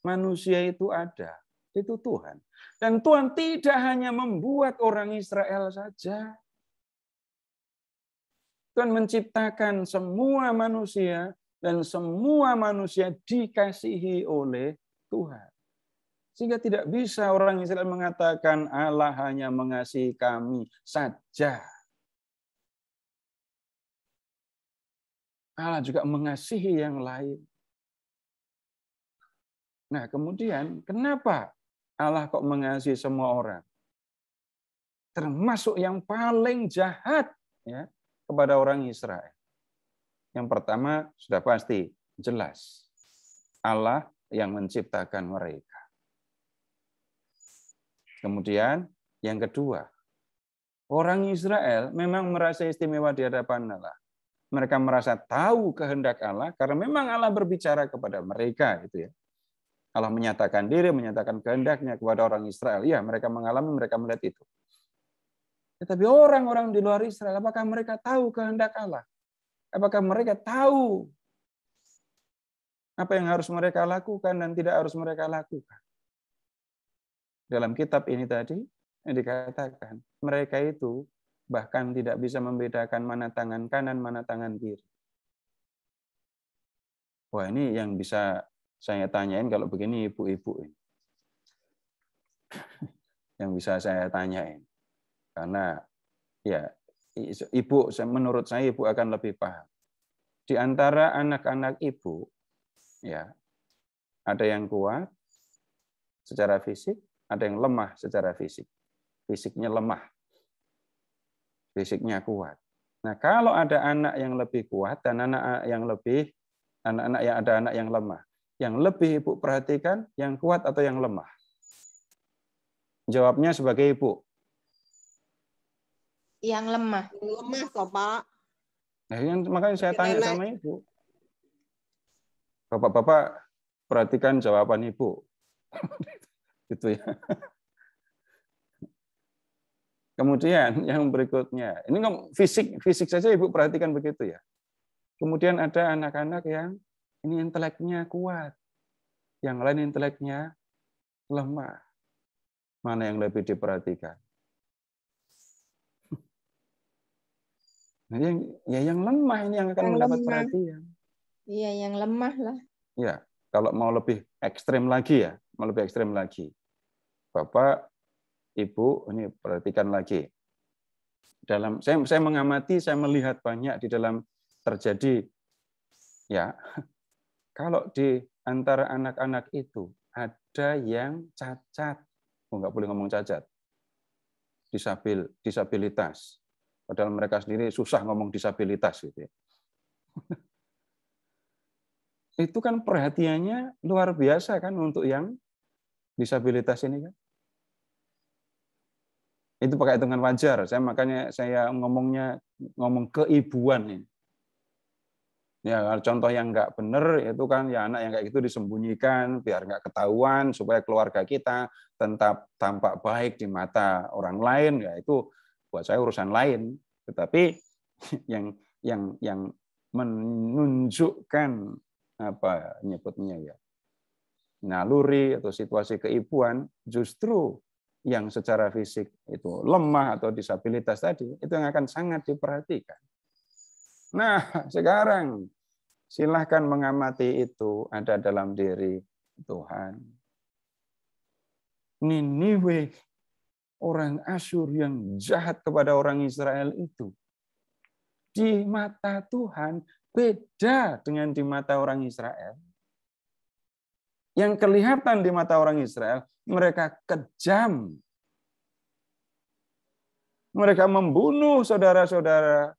manusia itu ada, itu Tuhan. Dan Tuhan tidak hanya membuat orang Israel saja. Tuhan menciptakan semua manusia, dan semua manusia dikasihi oleh Tuhan. Sehingga tidak bisa orang Israel mengatakan Allah hanya mengasihi kami saja. Allah juga mengasihi yang lain. Nah, kemudian kenapa Allah kok mengasihi semua orang? Termasuk yang paling jahat ya kepada orang Israel. Yang pertama sudah pasti jelas. Allah yang menciptakan mereka. Kemudian yang kedua, orang Israel memang merasa istimewa di hadapan Allah. Mereka merasa tahu kehendak Allah karena memang Allah berbicara kepada mereka gitu ya. Allah menyatakan diri, menyatakan kehendaknya kepada orang Israel. Ya, mereka mengalami, mereka melihat itu. Tetapi orang-orang di luar Israel, apakah mereka tahu kehendak Allah? Apakah mereka tahu apa yang harus mereka lakukan dan tidak harus mereka lakukan? Dalam kitab ini tadi yang dikatakan, mereka itu bahkan tidak bisa membedakan mana tangan kanan, mana tangan kiri. Wah, ini yang bisa saya tanyain kalau begini ibu-ibu. Yang bisa saya tanyain. Karena ya ibu, menurut saya ibu akan lebih paham. Di antara anak-anak ibu, ya ada yang kuat secara fisik, ada yang lemah secara fisik. Fisiknya lemah. Fisiknya kuat. Nah, kalau ada anak yang lebih kuat dan anak-anak yang ada anak yang lemah, yang lebih Ibu perhatikan, yang kuat atau yang lemah? Jawabnya sebagai Ibu. Yang lemah. Yang lemah toh, Pak. Nah, makanya saya tanya sama Ibu. Bapak-bapak perhatikan jawaban Ibu. Gitu ya. Kemudian yang berikutnya, ini fisik saja Ibu perhatikan begitu ya. Kemudian ada anak-anak yang ini inteleknya kuat, yang lain inteleknya lemah. Mana yang lebih diperhatikan? Nah, yang lemah ini yang akan mendapat perhatian. Iya, yang lemah lah. Ya, kalau mau lebih ekstrem lagi ya, mau lebih ekstrem lagi. Bapak, Ibu, ini perhatikan lagi. Saya mengamati, saya melihat banyak di dalam terjadi ya. Kalau di antara anak-anak itu ada yang cacat. Nggak boleh ngomong cacat. Disabilitas. Padahal mereka sendiri susah ngomong disabilitas gitu ya. Itu kan perhatiannya luar biasa kan untuk yang disabilitas ini kan. Itu pakai hitungan wajar. Makanya saya ngomong keibuan ini. Ya, contoh yang nggak benar itu kan ya anak yang kayak gitu disembunyikan biar nggak ketahuan supaya keluarga kita tetap tampak baik di mata orang lain, ya itu buat saya urusan lain. Tetapi yang menunjukkan apa nyebutnya ya naluri atau situasi keibuan justru yang secara fisik itu lemah atau disabilitas tadi itu yang akan sangat diperhatikan. Nah, sekarang silahkan mengamati itu ada dalam diri Tuhan. Niniwe, orang Asyur yang jahat kepada orang Israel itu, di mata Tuhan beda dengan di mata orang Israel. Yang kelihatan di mata orang Israel, mereka kejam. Mereka membunuh saudara-saudara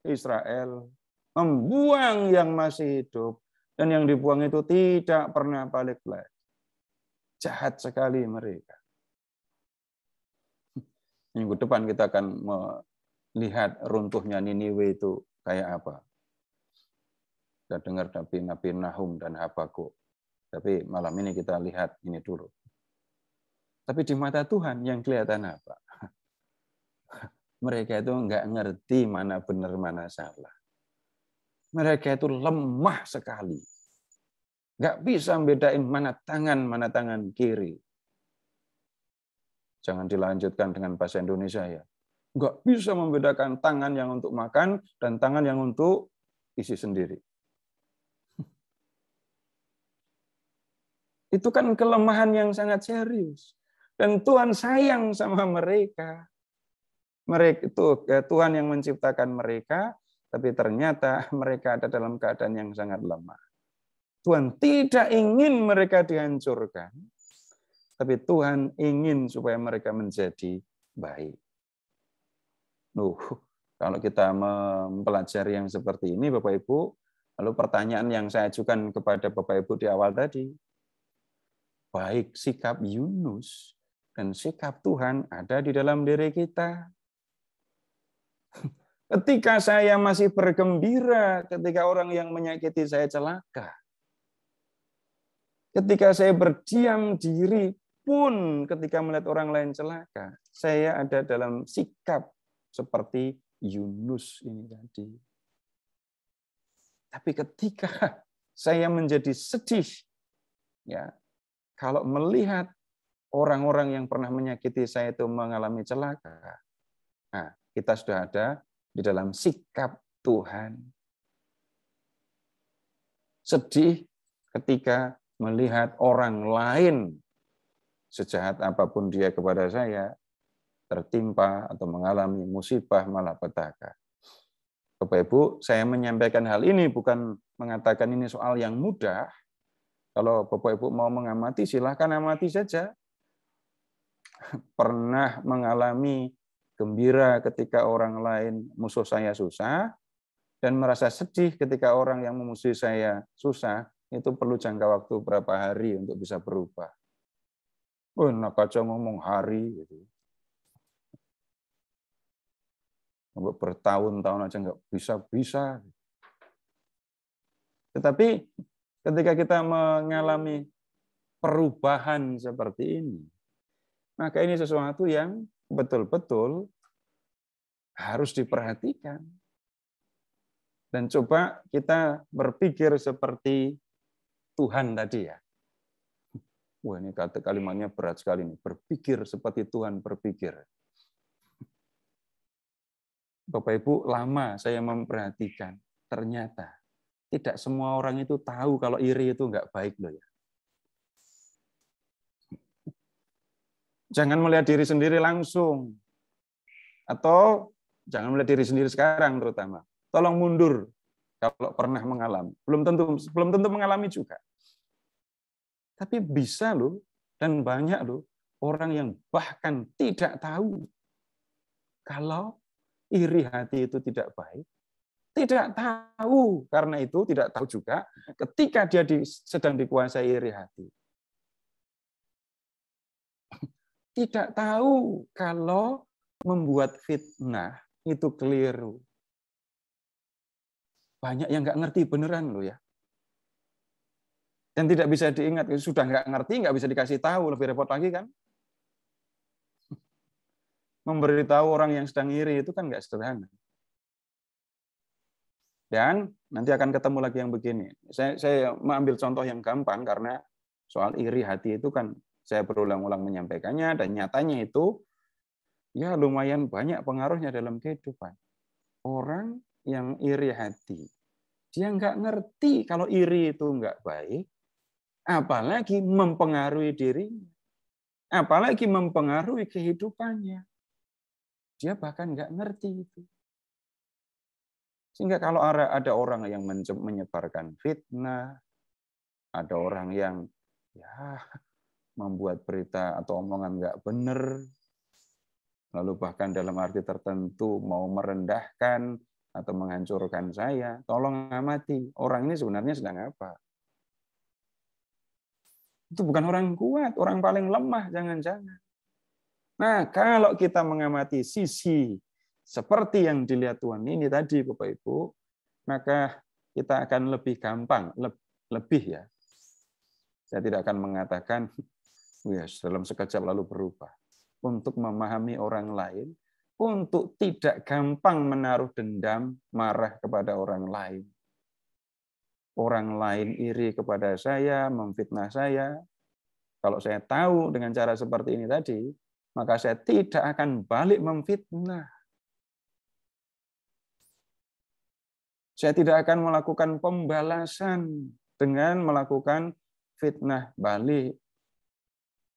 Israel, membuang yang masih hidup, dan yang dibuang itu tidak pernah balik lagi. Jahat sekali mereka. Minggu depan kita akan melihat runtuhnya Niniwe itu kayak apa. Kita dengar Nabi Nahum dan Habakuk. Tapi malam ini kita lihat ini dulu. Tapi di mata Tuhan yang kelihatan apa? Mereka itu nggak ngerti mana benar, mana salah. Mereka itu lemah sekali. Nggak bisa membedain mana tangan kiri. Jangan dilanjutkan dengan bahasa Indonesia ya. Nggak bisa membedakan tangan yang untuk makan dan tangan yang untuk isi sendiri. Itu kan kelemahan yang sangat serius. Dan Tuhan sayang sama mereka. Mereka itu Tuhan yang menciptakan mereka, tapi ternyata mereka ada dalam keadaan yang sangat lemah. Tuhan tidak ingin mereka dihancurkan, tapi Tuhan ingin supaya mereka menjadi baik. Kalau kita mempelajari yang seperti ini, Bapak Ibu, lalu pertanyaan yang saya ajukan kepada Bapak Ibu di awal tadi, baik sikap Yunus dan sikap Tuhan ada di dalam diri kita. Ketika saya masih bergembira, ketika orang yang menyakiti saya celaka. Ketika saya berdiam diri pun ketika melihat orang lain celaka, saya ada dalam sikap seperti Yunus ini tadi. Tapi ketika saya menjadi sedih, ya, kalau melihat orang-orang yang pernah menyakiti saya itu mengalami celaka, nah, kita sudah ada di dalam sikap Tuhan. Sedih ketika melihat orang lain, sejahat apapun dia kepada saya, tertimpa atau mengalami musibah malapetaka. Bapak Ibu, saya menyampaikan hal ini bukan mengatakan ini soal yang mudah. Kalau Bapak Ibu mau mengamati, silahkan amati saja. pernah mengalami gembira ketika orang lain musuh saya susah, dan merasa sedih ketika orang yang memusuhi saya susah, itu perlu jangka waktu berapa hari untuk bisa berubah. Oh, nak aja ngomong hari gitu. Sampai bertahun-tahun aja nggak bisa. Tetapi ketika kita mengalami perubahan seperti ini, maka ini sesuatu yang betul-betul harus diperhatikan. Dan coba kita berpikir seperti Tuhan tadi ya. Wah, ini kalimatnya berat sekali nih. Berpikir seperti Tuhan berpikir. Bapak Ibu, lama saya memperhatikan, ternyata tidak semua orang itu tahu kalau iri itu nggak baik loh ya. Jangan melihat diri sendiri langsung. Atau jangan melihat diri sendiri sekarang terutama. Tolong mundur kalau pernah mengalami. Belum tentu mengalami juga. Tapi bisa loh, dan banyak loh orang yang bahkan tidak tahu kalau iri hati itu tidak baik. Tidak tahu, karena itu tidak tahu juga ketika dia sedang dikuasai iri hati. Tidak tahu kalau membuat fitnah itu keliru. Banyak yang nggak ngerti beneran loh ya. Dan tidak bisa diingat, sudah nggak ngerti, nggak bisa dikasih tahu, lebih repot lagi kan. Memberitahu orang yang sedang iri itu kan nggak sederhana. Dan nanti akan ketemu lagi yang begini. Saya mengambil contoh yang gampang karena soal iri hati itu kan saya berulang-ulang menyampaikannya, dan nyatanya itu ya lumayan banyak pengaruhnya dalam kehidupan. Orang yang iri hati, dia nggak ngerti kalau iri itu nggak baik, apalagi mempengaruhi dirinya, apalagi mempengaruhi kehidupannya. Dia bahkan nggak ngerti itu. Sehingga kalau ada orang yang menyebarkan fitnah, ada orang yang ya membuat berita atau omongan nggak benar, lalu bahkan dalam arti tertentu mau merendahkan atau menghancurkan saya, tolong amati orang ini sebenarnya sedang apa. Itu bukan orang kuat, orang paling lemah, jangan-jangan. Nah, kalau kita mengamati sisi seperti yang dilihat Tuhan ini tadi, Bapak Ibu, maka kita akan lebih gampang, lebih ya. Saya tidak akan mengatakan, yes, dalam sekejap lalu berubah. Untuk memahami orang lain, untuk tidak gampang menaruh dendam, marah kepada orang lain. Orang lain iri kepada saya, memfitnah saya. Kalau saya tahu dengan cara seperti ini tadi, maka saya tidak akan balik memfitnah. Saya tidak akan melakukan pembalasan dengan melakukan fitnah balik.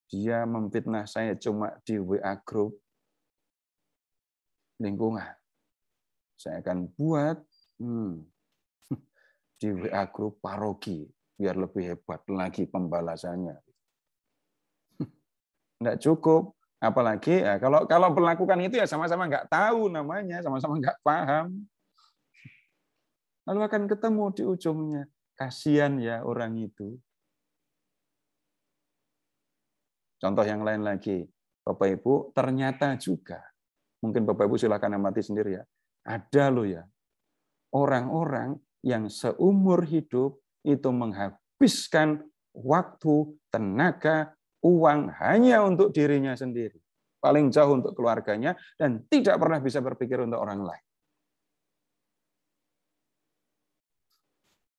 Dia memfitnah saya cuma di WA group lingkungan. Saya akan buat di WA group paroki biar lebih hebat lagi pembalasannya. Tidak cukup. Apalagi ya, kalau melakukan itu ya sama-sama nggak tahu namanya, sama-sama nggak paham. Lalu akan ketemu di ujungnya. Kasihan ya orang itu. Contoh yang lain lagi. Bapak Ibu, ternyata juga, mungkin Bapak Ibu silakan amati sendiri ya, ada loh ya, orang-orang yang seumur hidup itu menghabiskan waktu, tenaga, uang hanya untuk dirinya sendiri. Paling jauh untuk keluarganya, dan tidak pernah bisa berpikir untuk orang lain.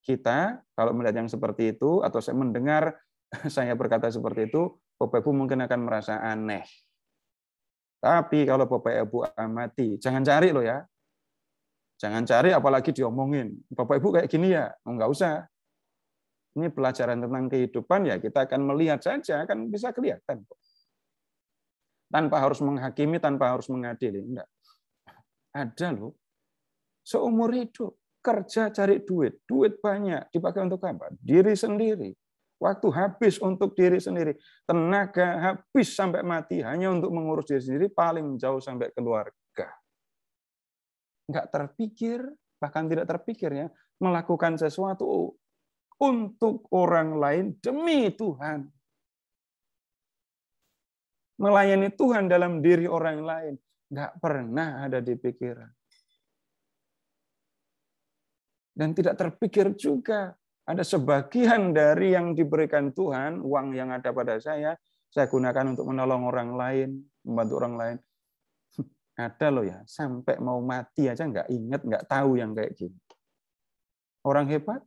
Kita, kalau melihat yang seperti itu, atau saya mendengar saya berkata seperti itu, Bapak Ibu mungkin akan merasa aneh. Tapi kalau Bapak Ibu amati, jangan cari loh ya. Jangan cari apalagi diomongin. Bapak Ibu kayak gini ya, enggak usah. Ini pelajaran tentang kehidupan ya, kita akan melihat saja, kan bisa kelihatan. Tanpa harus menghakimi, tanpa harus mengadili. Enggak. Ada loh. Seumur hidup, kerja cari duit. Duit banyak, dipakai untuk apa? Diri sendiri. Waktu habis untuk diri sendiri. Tenaga habis sampai mati hanya untuk mengurus diri sendiri, paling jauh sampai keluarga. Nggak terpikir, bahkan tidak terpikir ya, melakukan sesuatu untuk orang lain demi Tuhan. Melayani Tuhan dalam diri orang lain. Nggak pernah ada di pikiran. Dan tidak terpikir juga. Ada sebagian dari yang diberikan Tuhan, uang yang ada pada saya gunakan untuk menolong orang lain, membantu orang lain. Ada loh ya, sampai mau mati aja nggak ingat, nggak tahu yang kayak gini. Orang hebat?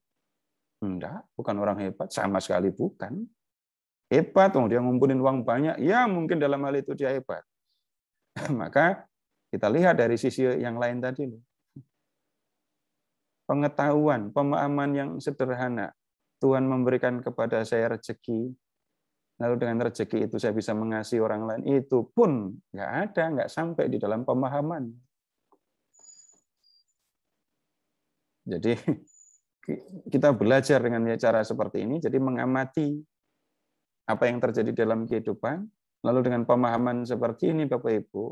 Enggak, bukan orang hebat, sama sekali bukan. Hebat, dia ngumpulin uang banyak, ya mungkin dalam hal itu dia hebat. Maka kita lihat dari sisi yang lain tadi loh. Pengetahuan, pemahaman yang sederhana. Tuhan memberikan kepada saya rezeki, lalu dengan rezeki itu saya bisa mengasihi orang lain, itu pun nggak ada, nggak sampai di dalam pemahaman. Jadi kita belajar dengan cara seperti ini, jadi mengamati apa yang terjadi dalam kehidupan, lalu dengan pemahaman seperti ini, Bapak Ibu,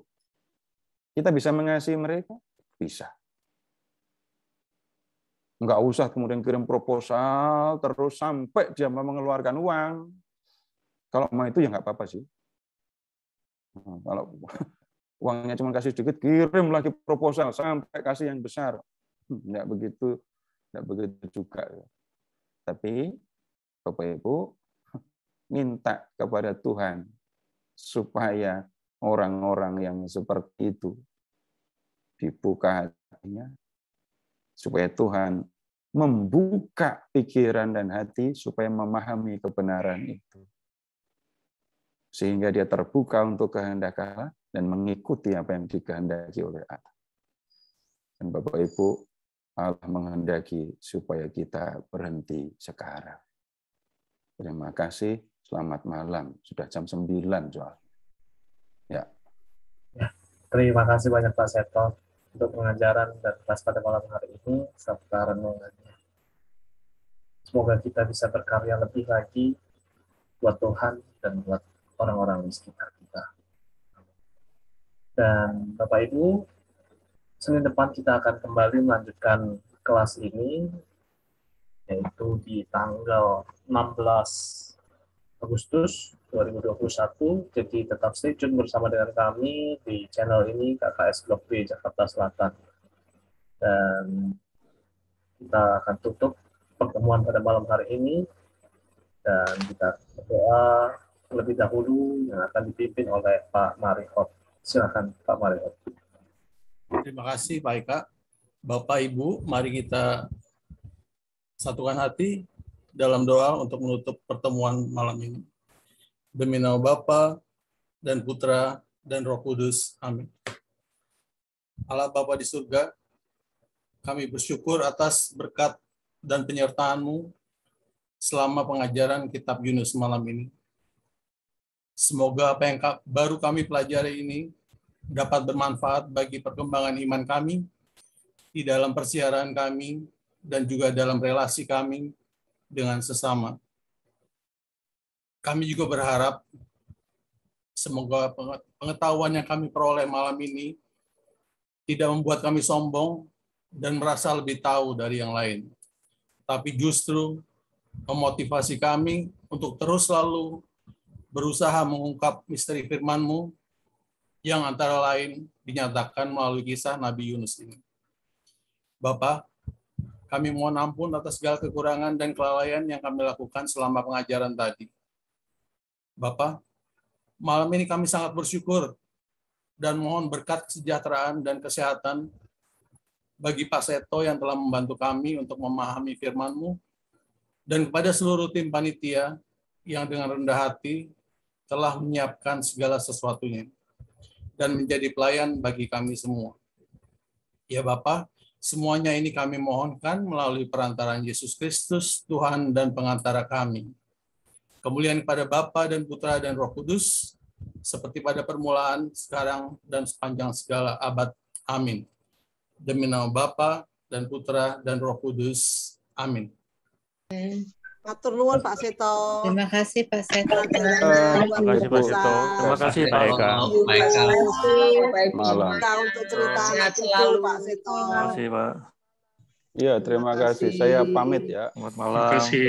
kita bisa mengasihi mereka? Bisa. Nggak usah kemudian kirim proposal terus sampai dia mau mengeluarkan uang. Kalau mau itu ya nggak apa-apa sih. Kalau uangnya cuma kasih sedikit, kirim lagi proposal sampai kasih yang besar. Nggak begitu juga. Tapi Bapak Ibu minta kepada Tuhan supaya orang-orang yang seperti itu dibuka hatinya, supaya Tuhan membuka pikiran dan hati supaya memahami kebenaran itu. Sehingga dia terbuka untuk kehendak Allah dan mengikuti apa yang dikehendaki oleh Allah. Dan Bapak Ibu, Allah menghendaki supaya kita berhenti sekarang. Terima kasih, selamat malam. Sudah jam 9 soalnya. Ya. Terima kasih banyak Pak Seto untuk pengajaran dan kelas pada malam hari ini serta renungannya. Semoga kita bisa berkarya lebih lagi buat Tuhan dan buat orang-orang di sekitar kita. Dan Bapak Ibu, Senin depan kita akan kembali melanjutkan kelas ini, yaitu di tanggal 16 Agustus 2021. Jadi tetap stay tune bersama dengan kami di channel ini KKS Blok B Jakarta Selatan. Dan kita akan tutup pertemuan pada malam hari ini dan kita berdoa terlebih dahulu yang akan dipimpin oleh Pak Marihot. Silakan Pak Marihot. Terima kasih Pak Eka. Bapak Ibu, mari kita satukan hati dalam doa untuk menutup pertemuan malam ini. Demi nama Bapa dan Putra dan Roh Kudus. Amin. Allah Bapa di surga, kami bersyukur atas berkat dan penyertaan-Mu selama pengajaran Kitab Yunus malam ini. Semoga apa yang baru kami pelajari ini dapat bermanfaat bagi perkembangan iman kami, di dalam persiaran kami, dan juga dalam relasi kami dengan sesama. Kami juga berharap semoga pengetahuan yang kami peroleh malam ini tidak membuat kami sombong dan merasa lebih tahu dari yang lain, tapi justru memotivasi kami untuk terus selalu berusaha mengungkap misteri firman-Mu yang antara lain dinyatakan melalui kisah Nabi Yunus ini. Bapa, kami mohon ampun atas segala kekurangan dan kelalaian yang kami lakukan selama pengajaran tadi. Bapa, malam ini kami sangat bersyukur dan mohon berkat kesejahteraan dan kesehatan bagi Pak Seto yang telah membantu kami untuk memahami firman-Mu, dan kepada seluruh tim panitia yang dengan rendah hati telah menyiapkan segala sesuatunya dan menjadi pelayan bagi kami semua. Ya Bapa, semuanya ini kami mohonkan melalui perantaraan Yesus Kristus, Tuhan dan pengantara kami. Kemuliaan kepada Bapa dan Putra dan Roh Kudus, seperti pada permulaan, sekarang, dan sepanjang segala abad. Amin. Demi nama Bapa dan Putra dan Roh Kudus. Amin. Matur nuwun Pak Seto. Terima kasih Pak Seto. Terima kasih Pak Seto. Terima kasih Pak Eka. Malam. Untuk cerita Sehat itu selalu. Pak Seto. Terima kasih, Pak. Iya, terima kasih. Saya pamit ya. Selamat malam. Terima kasih.